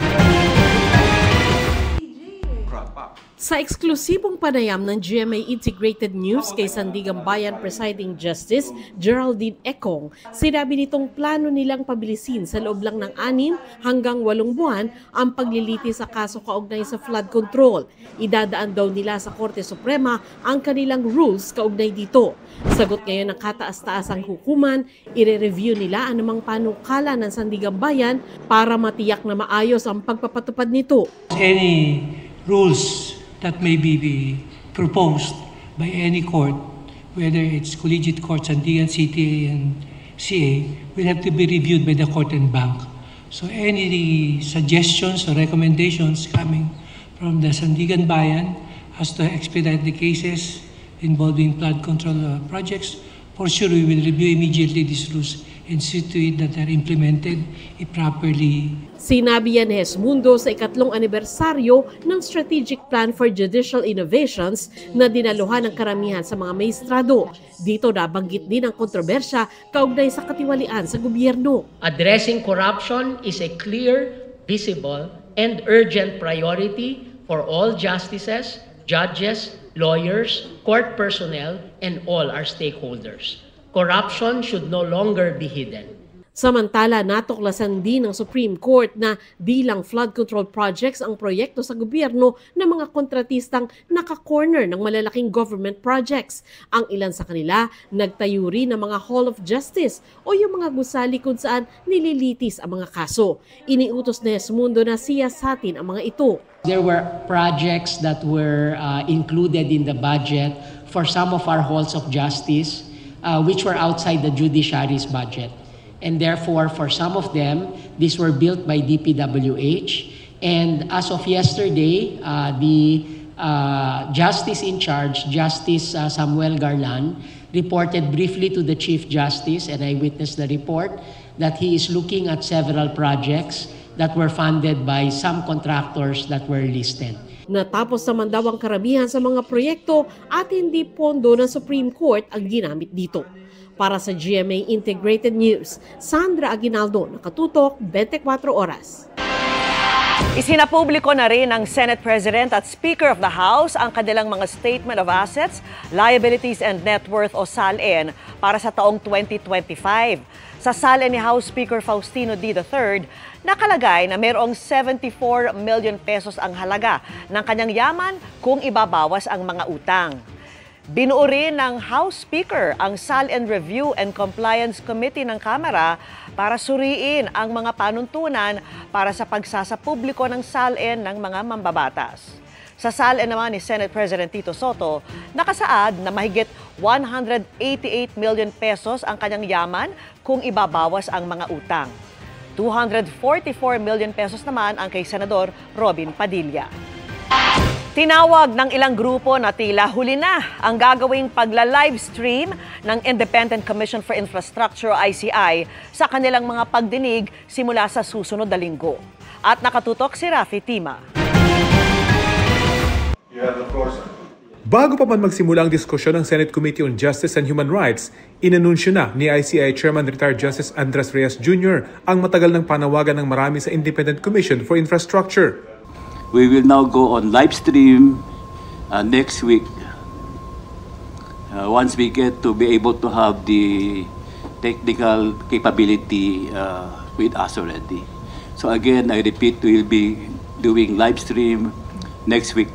Sa eksklusibong panayam ng GMA Integrated News kay Sandigan Bayan Presiding Justice Geraldine Econg, sinabi nitong plano nilang pabilisin sa loob lang ng 6 hanggang 8 buwan ang paglilitis sa kaso kaugnay sa flood control. Idadaan daw nila sa Korte Suprema ang kanilang rules kaugnay dito. Sagot ngayon ng kataas-taasang hukuman, ire-review nila anumang panukala ng Sandigan Bayan para matiyak na maayos ang pagpapatupad nito. Any rules that may be proposed by any court, whether it's collegiate court, Sandigan, CTA, and CA, will have to be reviewed by the court and bank. So any suggestions or recommendations coming from the Sandigan Bayan as to expedite the cases involving flood control projects, for sure we will review immediately these rules and see to it that they're implemented properly. Sinabi yan ni Hesmundo sa 2nd anibersaryo ng Strategic Plan for Judicial Innovations na dinaluhan ng karamihan sa mga maestrado. Dito nabanggit din ang kontrobersya kaugnay sa katiwalian sa gobyerno. Addressing corruption is a clear, visible, and urgent priority for all justices, judges, lawyers, court personnel, and all our stakeholders. Corruption should no longer be hidden. Samantala, natuklasan din ng Supreme Court na di lang flood control projects ang proyekto sa gobyerno ng mga kontratistang naka-corner ng malalaking government projects. Ang ilan sa kanila, nagtayo rin ng mga Hall of Justice o yung mga gusali kung saan nililitis ang mga kaso. Iniutos ni Hesmundo na siyasatin ang mga ito. There were projects that were included in the budget for some of our halls of justice which were outside the judiciary's budget. And therefore, for some of them, these were built by DPWH. And as of yesterday, the justice in charge, Justice Samuel Garland, reported briefly to the Chief Justice, and I witnessed the report, that he is looking at several projects that were funded by some contractors that were listed. Natapos naman daw ang karamihan sa mga proyekto at hindi pondo ng Supreme Court ang ginamit dito. Para sa GMA Integrated News, Sandra Aguinaldo, nakatutok 24 oras. Isinapubliko na rin ng Senate President at Speaker of the House ang kanilang mga Statement of Assets, Liabilities and Net Worth o SALN para sa taong 2025. Sa SALN ni House Speaker Faustino D. III, nakalagay na mayroong 74 million pesos ang halaga ng kanyang yaman kung ibabawas ang mga utang. Binuo rin ng House Speaker ang SALN Review and Compliance Committee ng Kamara para suriin ang mga panuntunan para sa pagsasapubliko ng SALN ng mga mambabatas. Sa SALN naman ni Senate President Tito Soto, nakasaad na mahigit 188 million pesos ang kanyang yaman kung ibabawas ang mga utang. 244 million pesos naman ang kay Senador Robin Padilla. Tinawag ng ilang grupo na tila huli na ang gagawing pagla-livestream ng Independent Commission for Infrastructure o ICI sa kanilang mga pagdinig simula sa susunod na linggo. At nakatutok si Rafi Tima. Bago pa man magsimula ang diskusyon ng Senate Committee on Justice and Human Rights, inanunsyo na ni ICI Chairman Retired Justice Andres Reyes Jr. ang matagal ng panawagan ng marami sa Independent Commission for Infrastructure. We will now go on live stream next week, once we get to be able to have the technical capability with us already. So again, I repeat, we'll be doing live stream next week.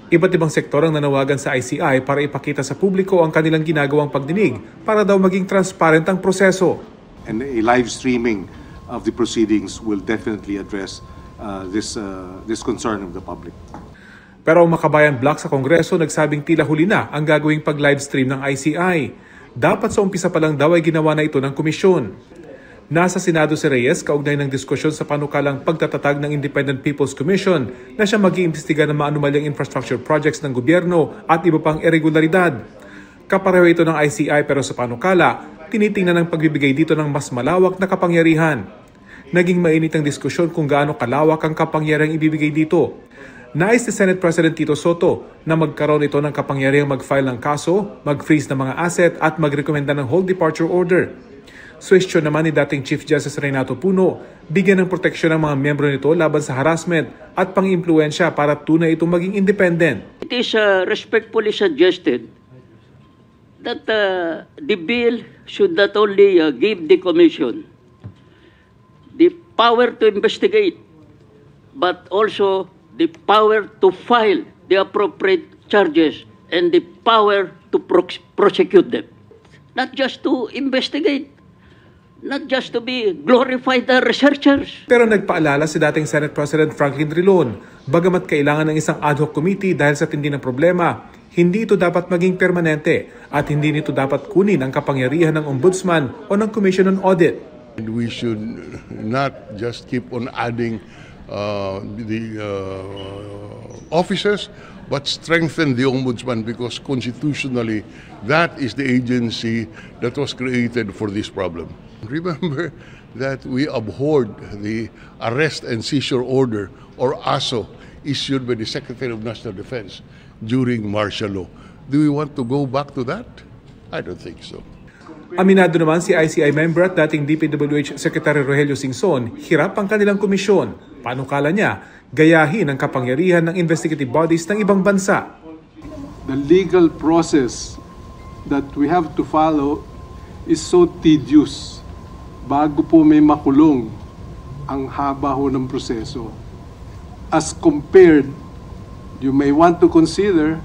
Iba't ibang sektor ang nanawagan sa ICI para ipakita sa publiko ang kanilang ginagawang pagdinig para daw maging transparent ang proseso. And a live streaming of the proceedings will definitely address this concern of the public. Pero ang Makabayan Bloc sa Kongreso nagsabing tila huli na ang gagawing pag-live stream ng ICI. Dapat sa umpisa pa lang daw ay ginawa na ito ng komisyon. Nasa Senado si Reyes kaugnay ng diskusyon sa panukalang pagtatatag ng Independent People's Commission na siya mag-iimbestiga ng maanumalyang infrastructure projects ng gobyerno at iba pang irregularidad. Kapareho ito ng ICI pero sa panukala, tinitingnan ng pagbibigay dito ng mas malawak na kapangyarihan. Naging mainit ang diskusyon kung gaano kalawak ang kapangyarihang ibibigay dito. Nais ni Senate President Tito Soto na magkaroon ito ng kapangyarihang mag-file ng kaso, mag-freeze ng mga asset at magrekomenda ng whole departure order. Suwestyon naman ni dating Chief Justice Renato Puno, bigyan ng proteksyon ng mga membro nito laban sa harassment at pang-impluensya para tunay itong maging independent. It is respectfully suggested that the bill should not only give the Commission the power to investigate, but also the power to file the appropriate charges and the power to prosecute them. Not just to investigate, not just to be glorified researchers. Pero nagpaalala si dating Senate President Franklin Drilon, bagamat kailangan ng isang ad hoc committee dahil sa tindi ng problema, hindi ito dapat maging permanente at hindi nito dapat kunin ang kapangyarihan ng Ombudsman o ng Commission on Audit. We should not just keep on adding the offices, but strengthen the Ombudsman because constitutionally that is the agency that was created for this problem. Remember that we abhorred the arrest and seizure order, or ASO, issued by the Secretary of National Defense during martial law. Do we want to go back to that? I don't think so. Aminado naman si ICI member at dating DPWH Secretary Rogelio Singson, hirap ang kanilang komisyon. Panukala niya, gayahin ang kapangyarihan ng investigative bodies ng ibang bansa. The legal process that we have to follow is so tedious. Bago po may makulong, ang haba ho ng proseso. As compared, you may want to consider,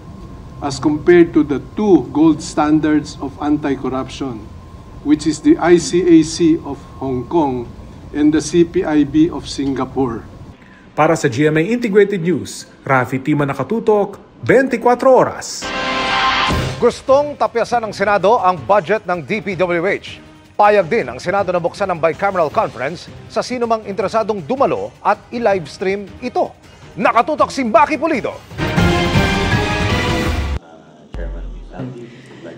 as compared to the two gold standards of anti-corruption, which is the ICAC of Hong Kong and the CPIB of Singapore. Para sa GMA Integrated News, Rafi Tima nakatutok, 24 oras. Gustong tapyasan ng Senado ang budget ng DPWH. Payag din ang Senado na buksan ng bicameral conference sa sinumang interesadong dumalo at i-livestream ito. Nakatutok si Mbaki Pulido.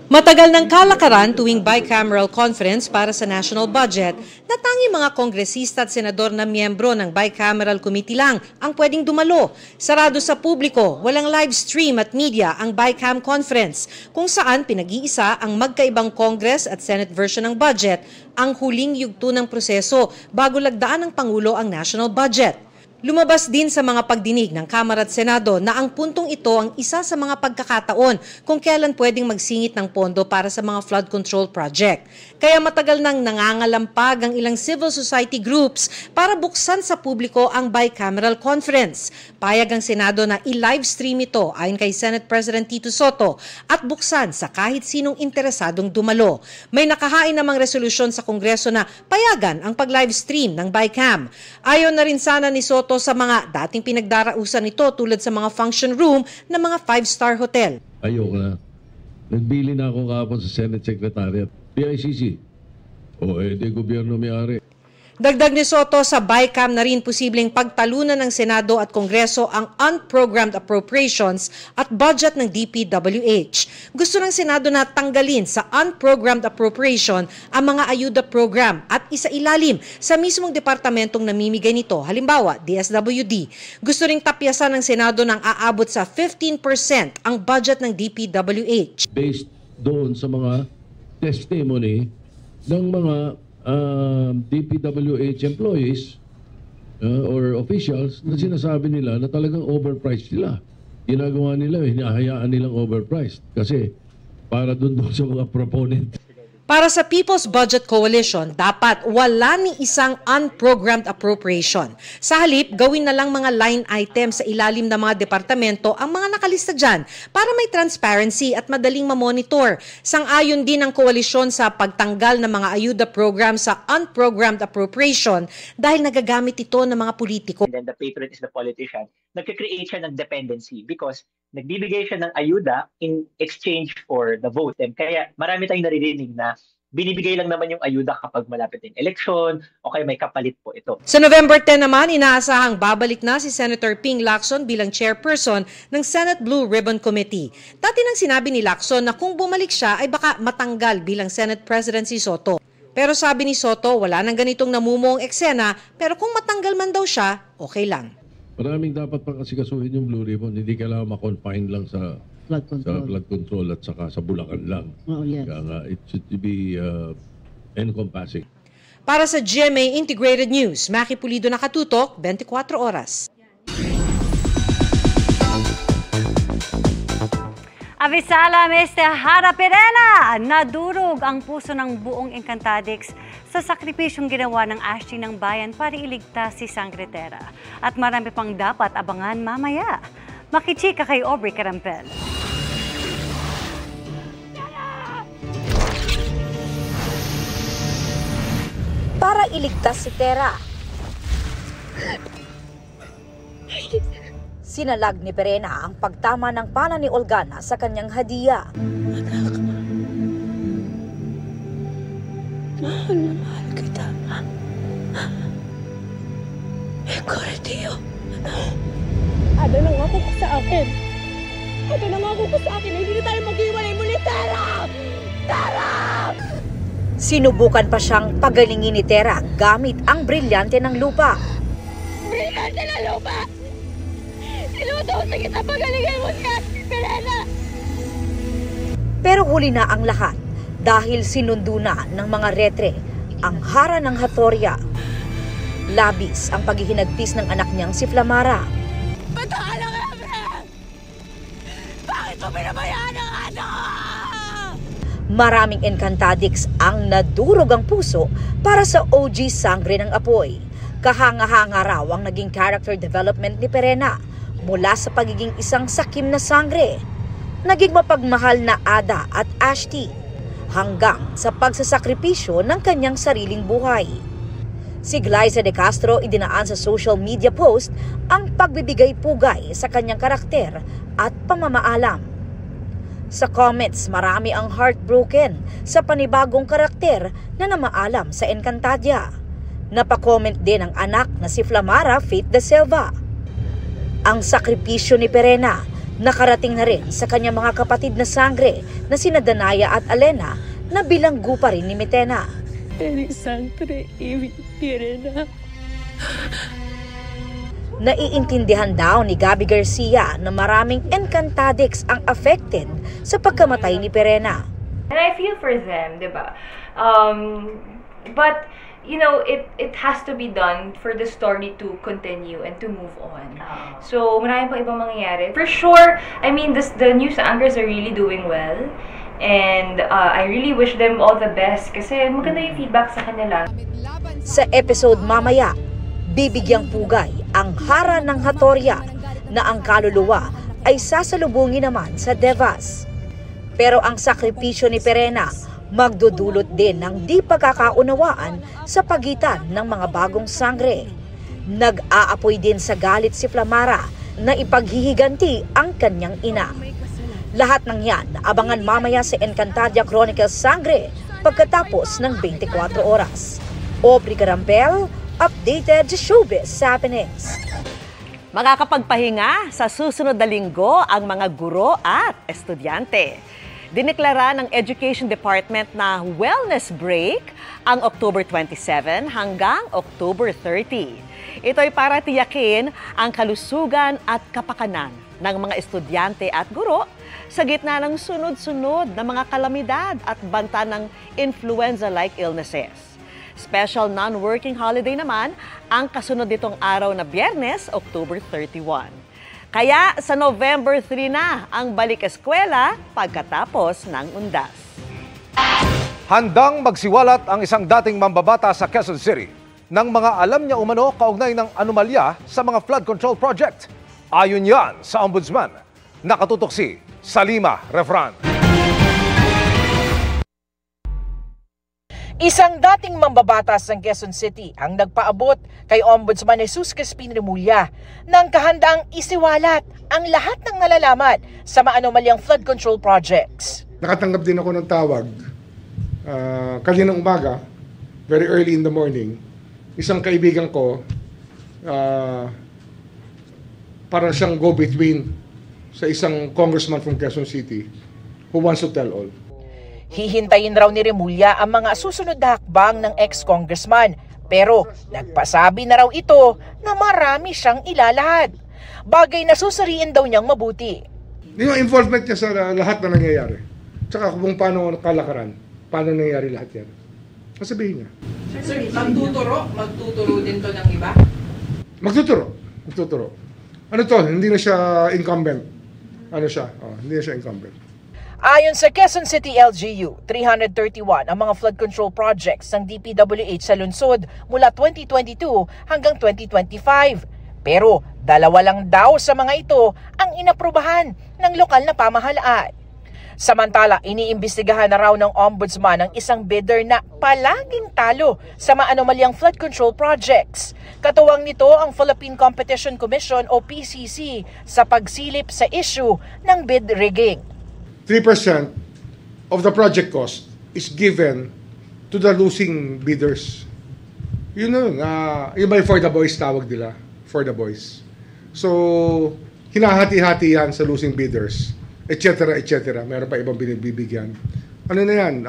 Matagal ng kalakaran tuwing bicameral conference para sa national budget na tanging mga kongresista at senador na miyembro ng bicameral committee lang ang pwedeng dumalo. Sarado sa publiko, walang live stream at media ang bicam conference kung saan pinag-iisa ang magkaibang Congress at Senate version ng budget ang huling yugto ng proseso bago lagdaan ng Pangulo ang national budget. Lumabas din sa mga pagdinig ng Kamara at Senado na ang puntong ito ang isa sa mga pagkakataon kung kailan pwedeng magsingit ng pondo para sa mga flood control project. Kaya matagal nang nangangalampag ang ilang civil society groups para buksan sa publiko ang bicameral conference. Payag ang Senado na i-live stream ito ayon kay Senate President Tito Soto at buksan sa kahit sinong interesadong dumalo. May nakahain namang resolusyon sa Kongreso na payagan ang pag-live stream ng bicam. Ayon na rin sana ni Soto sa mga dating pinagdarausan nito tulad sa mga function room ng mga 5-star hotel. Ayoko na. Nagbili na ako kahapon sa Senate Secretariat. PICC. O di gobyerno may-ari. Dagdag ni Soto, sa BICAM na rin posibleng pagtalunan ng Senado at Kongreso ang unprogrammed appropriations at budget ng DPWH. Gusto ng Senado na tanggalin sa unprogrammed appropriation ang mga ayuda program at isailalim sa mismong departamentong namimigay nito, halimbawa DSWD. Gusto ring tapyasan ng Senado ng aabot sa 15% ang budget ng DPWH. Based doon sa mga testimony ng mga DPWH employees or officials na sinasabi nila na talagang overpriced sila. ginagawa nila, hinahayaan nilang overpriced. Kasi para dun sa mga proponent. Para sa People's Budget Coalition, dapat wala ni isang unprogrammed appropriation. Sa halip, gawin na lang mga line items sa ilalim ng mga departamento ang mga nakalista dyan para may transparency at madaling mamonitor. Sang-ayon din ang koalisyon sa pagtanggal ng mga ayuda program sa unprogrammed appropriation dahil nagagamit ito ng mga politiko. And then the patron is the politician. Nagka-create siya ng dependency because nagbibigay siya ng ayuda in exchange for the vote. And kaya marami tayong naririnig na binibigay lang naman yung ayuda kapag malapit yung eleksyon o kaya may kapalit po ito. Sa November 10 naman, inaasahang babalik na si Senator Ping Lacson bilang chairperson ng Senate Blue Ribbon Committee. Dati nang sinabi ni Lacson na kung bumalik siya ay baka matanggal bilang Senate President si Soto. Pero sabi ni Soto, wala nang ganitong namumuong eksena, pero kung matanggal man daw siya, okay lang. Maraming dapat pang asikasuhin yung Blue Ribbon. Hindi kailangan ma-confine lang sa flood control at saka sa Bulacan lang. Oh, yes. Kaya nga, it should be encompassing. Para sa GMA Integrated News, Maki Pulido nakatutok, 24 oras. Avisala Mr. Hara Perena, nadurog ang puso ng buong Encantadix sa sakripisyong ginawa ng Ashley ng bayan para iligtas si Sangretera. At marami pang dapat abangan mamaya. Makichika kay Aubrey Carampel. Para iligtas si Tera, sinalag ni Perena ang pagtama ng pana ni Olgana sa kanyang hadiya. Anak, mahal na mahal kita. Ecordio. Ada nang ako sa akin. Ada nang ako sa akin. Hindi na tayo mag-iwalay muli, Tera! Tera! Sinubukan pa siyang pagalingin ni Tera gamit ang brilyante ng lupa. Brilyante ng lupa! Sinutuon na kita pagalingin mo siya, Perena! Pero huli na ang lahat dahil sinundo na ng mga retre ang hara ng Hatoria. Labis ang paghihinagpis ng anak niyang si Flamara. Patahala ka, Fred! Bakit mo pinabayaan ang anak ko? Maraming Encantadix ang nadurog ang puso para sa OG Sangre ng Apoy. Kahanga-hanga raw ang naging character development ni Perena mula sa pagiging isang sakim na sangre, naging mapagmahal na Ada at Ashti, hanggang sa pagsasakripisyo ng kanyang sariling buhay. Si Glyza De Castro idinaan sa social media post ang pagbibigay pugay sa kanyang karakter at pamamaalam. Sa comments, marami ang heartbroken sa panibagong karakter na namaalam sa Encantadia. Napakomment din ang anak na si Flamara Faith de Silva. Ang sakripisyo ni Perena nakarating na rin sa kanyang mga kapatid na sangre na sina Danaya at Alena na bilanggo pa rin ni Mitena. Sangre, Perena. Naiintindihan daw ni Gabby Garcia na maraming Encantadix ang affected sa pagkamatay ni Perena. And I feel for them, diba? But, you know, it has to be done for the story to continue and to move on. So, marami pa ibang mangyayari. For sure, I mean, the new Sangres are really doing well. And I really wish them all the best kasi maganda yung feedback sa kanila. Sa episode mamaya, bibigyang pugay ang hara ng Hatoria na ang kaluluwa ay sasalubungin naman sa Devas. Pero ang sakripisyo ni Perena magdudulot din ng di pagkakaunawaan sa pagitan ng mga bagong sangre. Nag-aapoy din sa galit si Flamara na ipaghihiganti ang kanyang ina. Lahat ng yan abangan mamaya sa Encantadia Chronicles Sangre pagkatapos ng 24 oras. Aubrey Carampel, updated showbiz happenings. Makakapagpahinga sa susunod na linggo ang mga guro at estudyante. Dineklara ng Education Department na wellness break ang October 27 hanggang October 30. Ito ay para tiyakin ang kalusugan at kapakanan ng mga estudyante at guro sa gitna ng sunod-sunod na mga kalamidad at banta ng influenza-like illnesses. Special non-working holiday naman ang kasunod nitong araw na Biyernes, October 31. Kaya sa November 3 na ang balik eskwela pagkatapos ng undas. Handang magsiwalat ang isang dating mambabata sa Quezon City ng mga alam niya umano kaugnay ng anomalya sa mga flood control project. Ayon yan sa Ombudsman. Nakatutok si Salima Refran. Isang dating mambabatas ng Quezon City ang nagpaabot kay Ombudsman Jesus Crispin Remulla ng kahandaang isiwalat ang lahat ng nalalaman sa maanomalyang flood control projects. Nakatanggap din ako ng tawag kaninang umaga, very early in the morning. Isang kaibigan ko, parang siyang go-between sa isang congressman from Quezon City who wants to tell all. Hihintayin raw ni Remulla ang mga susunod na hakbang ng ex-congressman, pero nagpasabi na raw ito na marami siyang ilalahad. Bagay na susuriin daw niyang mabuti. Yung involvement niya sa lahat na nangyayari. Tsaka kung paano kalakaran, paano nangyayari lahat yan. Masabihin niya. Sir, magtuturo din to ng iba? Magtuturo. Ano to, hindi na siya incumbent. Hindi na siya incumbent. Ayon sa Quezon City LGU, 331 ang mga flood control projects ng DPWH sa lungsod mula 2022 hanggang 2025. Pero 2 lang daw sa mga ito ang inaprubahan ng lokal na pamahalaan. Samantala, iniimbestigahan na raw ng Ombudsman ang isang bidder na palaging talo sa maanomalyang flood control projects. Katuwang nito ang Philippine Competition Commission o PCC sa pagsilip sa issue ng bid rigging. 3% of the project cost is given to the losing bidders. Yung may for the boys tawag nila, for the boys. So, hinahati-hati yan sa losing bidders, etc. Meron pa ibang binibigyan. Ano na yan?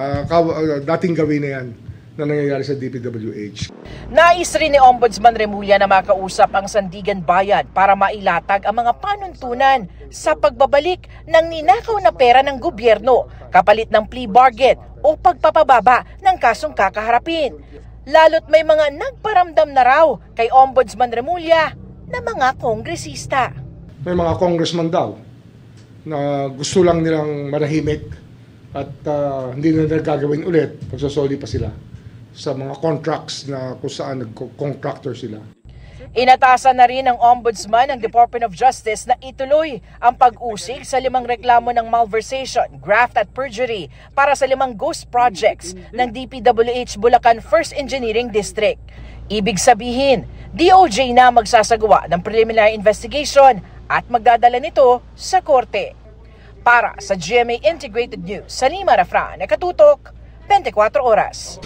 Dating gawin na yan na nangyayari sa DPWH. Nais rin ni Ombudsman Remulla na makausap ang Sandigan Bayan para mailatag ang mga panuntunan sa pagbabalik ng ninakaw na pera ng gobyerno kapalit ng plea bargain o pagpapababa ng kasong kakaharapin. Lalo't may mga nagparamdam na raw kay Ombudsman Remulla na mga kongresista. May mga congressman daw na gusto lang nilang manahimik at hindi na nagagawin ulit, pagsasoli pa sila sa mga contracts na kung saan nag-contractor sila. Inatasan na rin ng Ombudsman ng Department of Justice na ituloy ang pag-usig sa 5 reklamo ng malversation, graft at perjury para sa 5 ghost projects ng DPWH Bulacan First Engineering District. Ibig sabihin, DOJ na magsasagawa ng preliminary investigation at magdadala nito sa korte. Para sa GMA Integrated News, Salima Refran, nakatutok, 24 oras.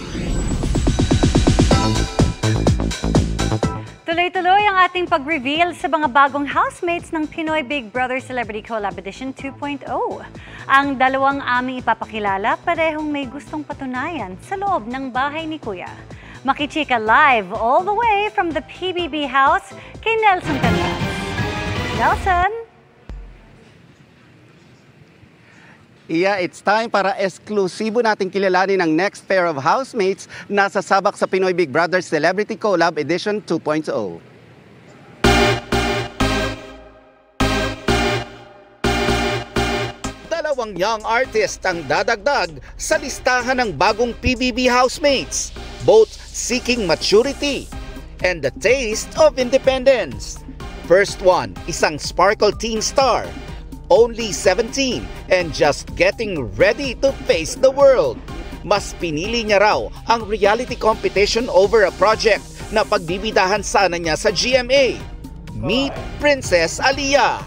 Tuloy-tuloy ang ating pag-reveal sa mga bagong housemates ng Pinoy Big Brother Celebrity Collab Edition 2.0. Ang 2 aming ipapakilala parehong may gustong patunayan sa loob ng bahay ni Kuya. Makichika live all the way from the PBB house kay Nelson Canlas. Nelson? Iya, it's time para eksklusibo nating kilalanin ang next pair of housemates na sasabak sa Pinoy Big Brother Celebrity Collab Edition 2.0. Dalawang young artist ang dadagdag sa listahan ng bagong PBB housemates, both seeking maturity and the taste of independence. First one, isang sparkle teen star, only 17 and just getting ready to face the world. Mas pinili niya raw ang reality competition over a project na pagbibidahan sana niya sa GMA. Meet Princess Aliyah.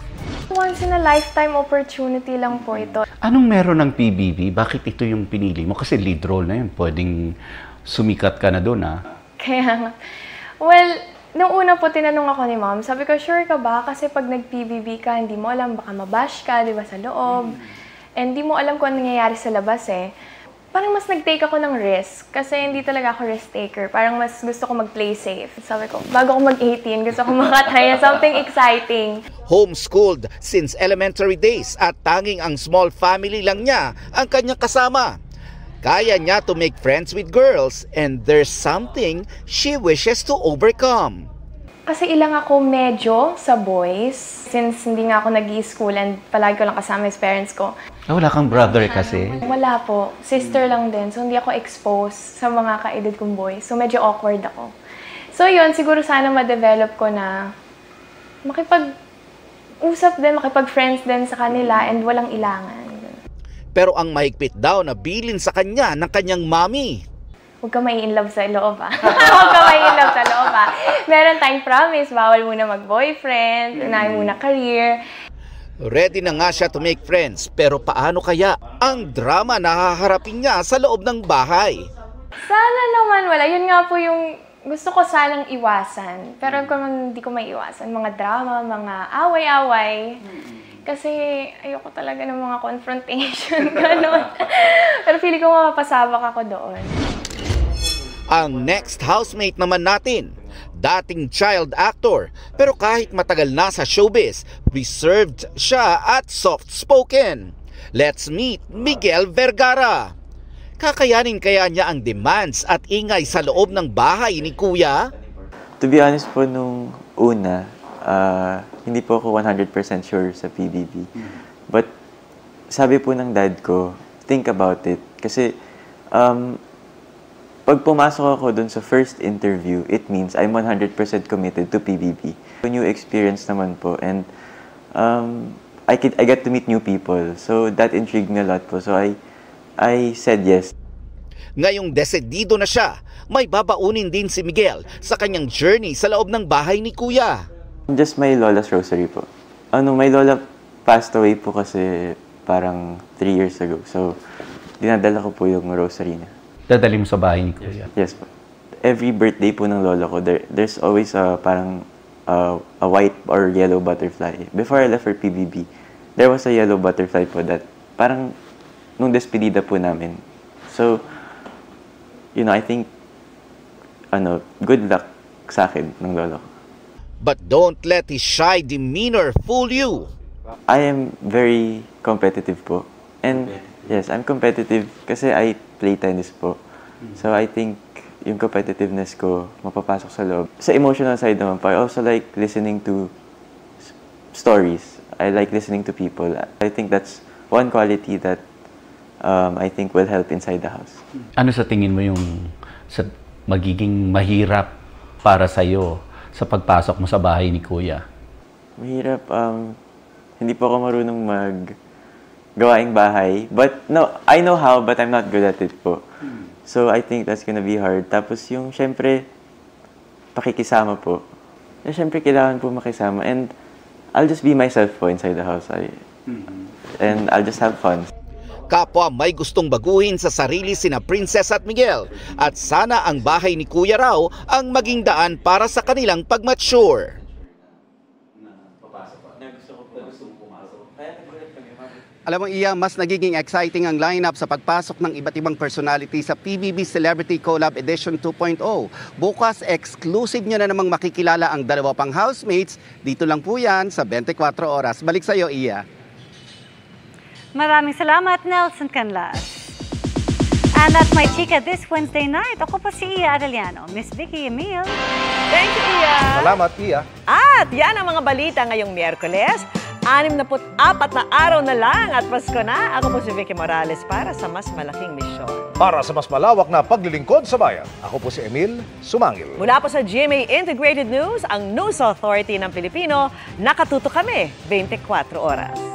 Once in a lifetime opportunity lang po ito. Anong meron ng PBB? Bakit ito yung pinili mo? Kasi lead role na yun. Pwedeng sumikat ka na doon, ha? Kaya, well, nung una po tinanong ako ni Mom, sabi ko, sure ka ba? Kasi pag nag-PBB ka, hindi mo alam, baka mabash ka, di ba, sa loob. And hindi mo alam kung ano nangyayari sa labas eh. Parang mas nag-take ako ng risk kasi hindi talaga ako risk taker. Parang mas gusto ko mag-play safe. Sabi ko, bago ako mag-18, gusto ko makatry na something exciting. Homeschooled since elementary days at tanging ang small family lang niya ang kanyang kasama. Kaya niya to make friends with girls and there's something she wishes to overcome. Kasi ilang ako medyo sa boys. Since hindi nga ako nag-i-schoolan, palagi ko lang kasama yung parents ko. Wala kang brother kasi? Wala po. Sister lang din. So, hindi ako exposed sa mga ka-edad kong boys. So, medyo awkward ako. So, yun. Siguro sana ma-develop ko na makipag-usap din, makipag-friends din sa kanila and walang ilangan. Pero ang mahigpit daw na bilin sa kanya ng kanyang mommy. Huwag ka mai-inlove sa loob, ha? Huwag ka mai-inlove sa loob, ha? Meron tayong promise, bawal muna mag-boyfriend, unahin muna career. Ready na nga siya to make friends, pero paano kaya ang drama na haharapin niya sa loob ng bahay? Sana naman wala. Yun nga po yung gusto ko sanang iwasan. Pero kung hindi ko may iwasan, mga drama, mga away-away. Kasi ayoko talaga ng mga confrontation, gano'n. Pero feeling ko mapapasabak ako doon. Ang next housemate naman natin, dating child actor, pero kahit matagal na sa showbiz, reserved siya at soft-spoken. Let's meet Miguel Vergara. Kakayanin kaya niya ang demands at ingay sa loob ng bahay ni Kuya? To be honest po, nung una, hindi po ako 100% sure sa PBB. But sabi po ng dad ko, think about it. Kasi pag pumasok ako dun sa first interview, it means I'm 100% committed to PBB. New experience naman po, and I get to meet new people. So that intrigued me a lot po. So I said yes. Ngayong desidido na siya, may babaunin din si Miguel sa kanyang journey sa loob ng bahay ni Kuya. Just my lola's rosary po. My lola passed away po kasi parang 3 years ago. So dinadala ko po yung rosary niya. Dadali mo sa bahay ni Kuya? Yes po. Every birthday po ng lola ko, there's always parang a white or yellow butterfly. Before I left for PBB, there was a yellow butterfly po that parang nung despedida po namin. So, I think, good luck sa akin ng lola ko. But don't let his shy demeanor fool you. I am very competitive po. And yes, I'm competitive kasi I play tennis po. So I think yung competitiveness ko mapapasok sa loob. Sa emotional side naman po, I also like listening to stories. I like listening to people. I think that's one quality that I think will help inside the house. Ano sa tingin mo yung magiging mahirap para sa'yo sa pagpasok mo sa bahay ni Kuya? Mahirap. Hindi po ako marunong gawaing bahay. But no, I know how, but I'm not good at it po. So I think that's gonna be hard. Tapos yung syempre, pakikisama po. Syempre kailangan po makisama. And I'll just be myself po inside the house. And I'll just have fun. Kapwa may gustong baguhin sa sarili sina Princess at Miguel. At sana ang bahay ni Kuya raw ang maging daan para sa kanilang pag-mature. Alam mo, Iya, mas nagiging exciting ang lineup sa pagpasok ng iba't ibang personality sa PBB Celebrity Collab Edition 2.0. Bukas, exclusive nyo na namang makikilala ang dalawa pang housemates. Dito lang po yan sa 24 Oras. Balik sa'yo, Iya. Maraming salamat, Nelson Canlas. And that's my chika this Wednesday night. Ako po si Iya Arellano. Miss Vicky Emil. Thank you, Iya. Salamat, Iya. At yan ang mga balita ngayong Miyerkules. 64 na araw na lang at Pasko na. Ako po si Vicky Morales para sa mas malaking misyon. Para sa mas malawak na paglilingkod sa bayan, ako po si Emil Sumangil. Mula po sa GMA Integrated News, ang News Authority ng Pilipino, nakatuto kami 24 oras.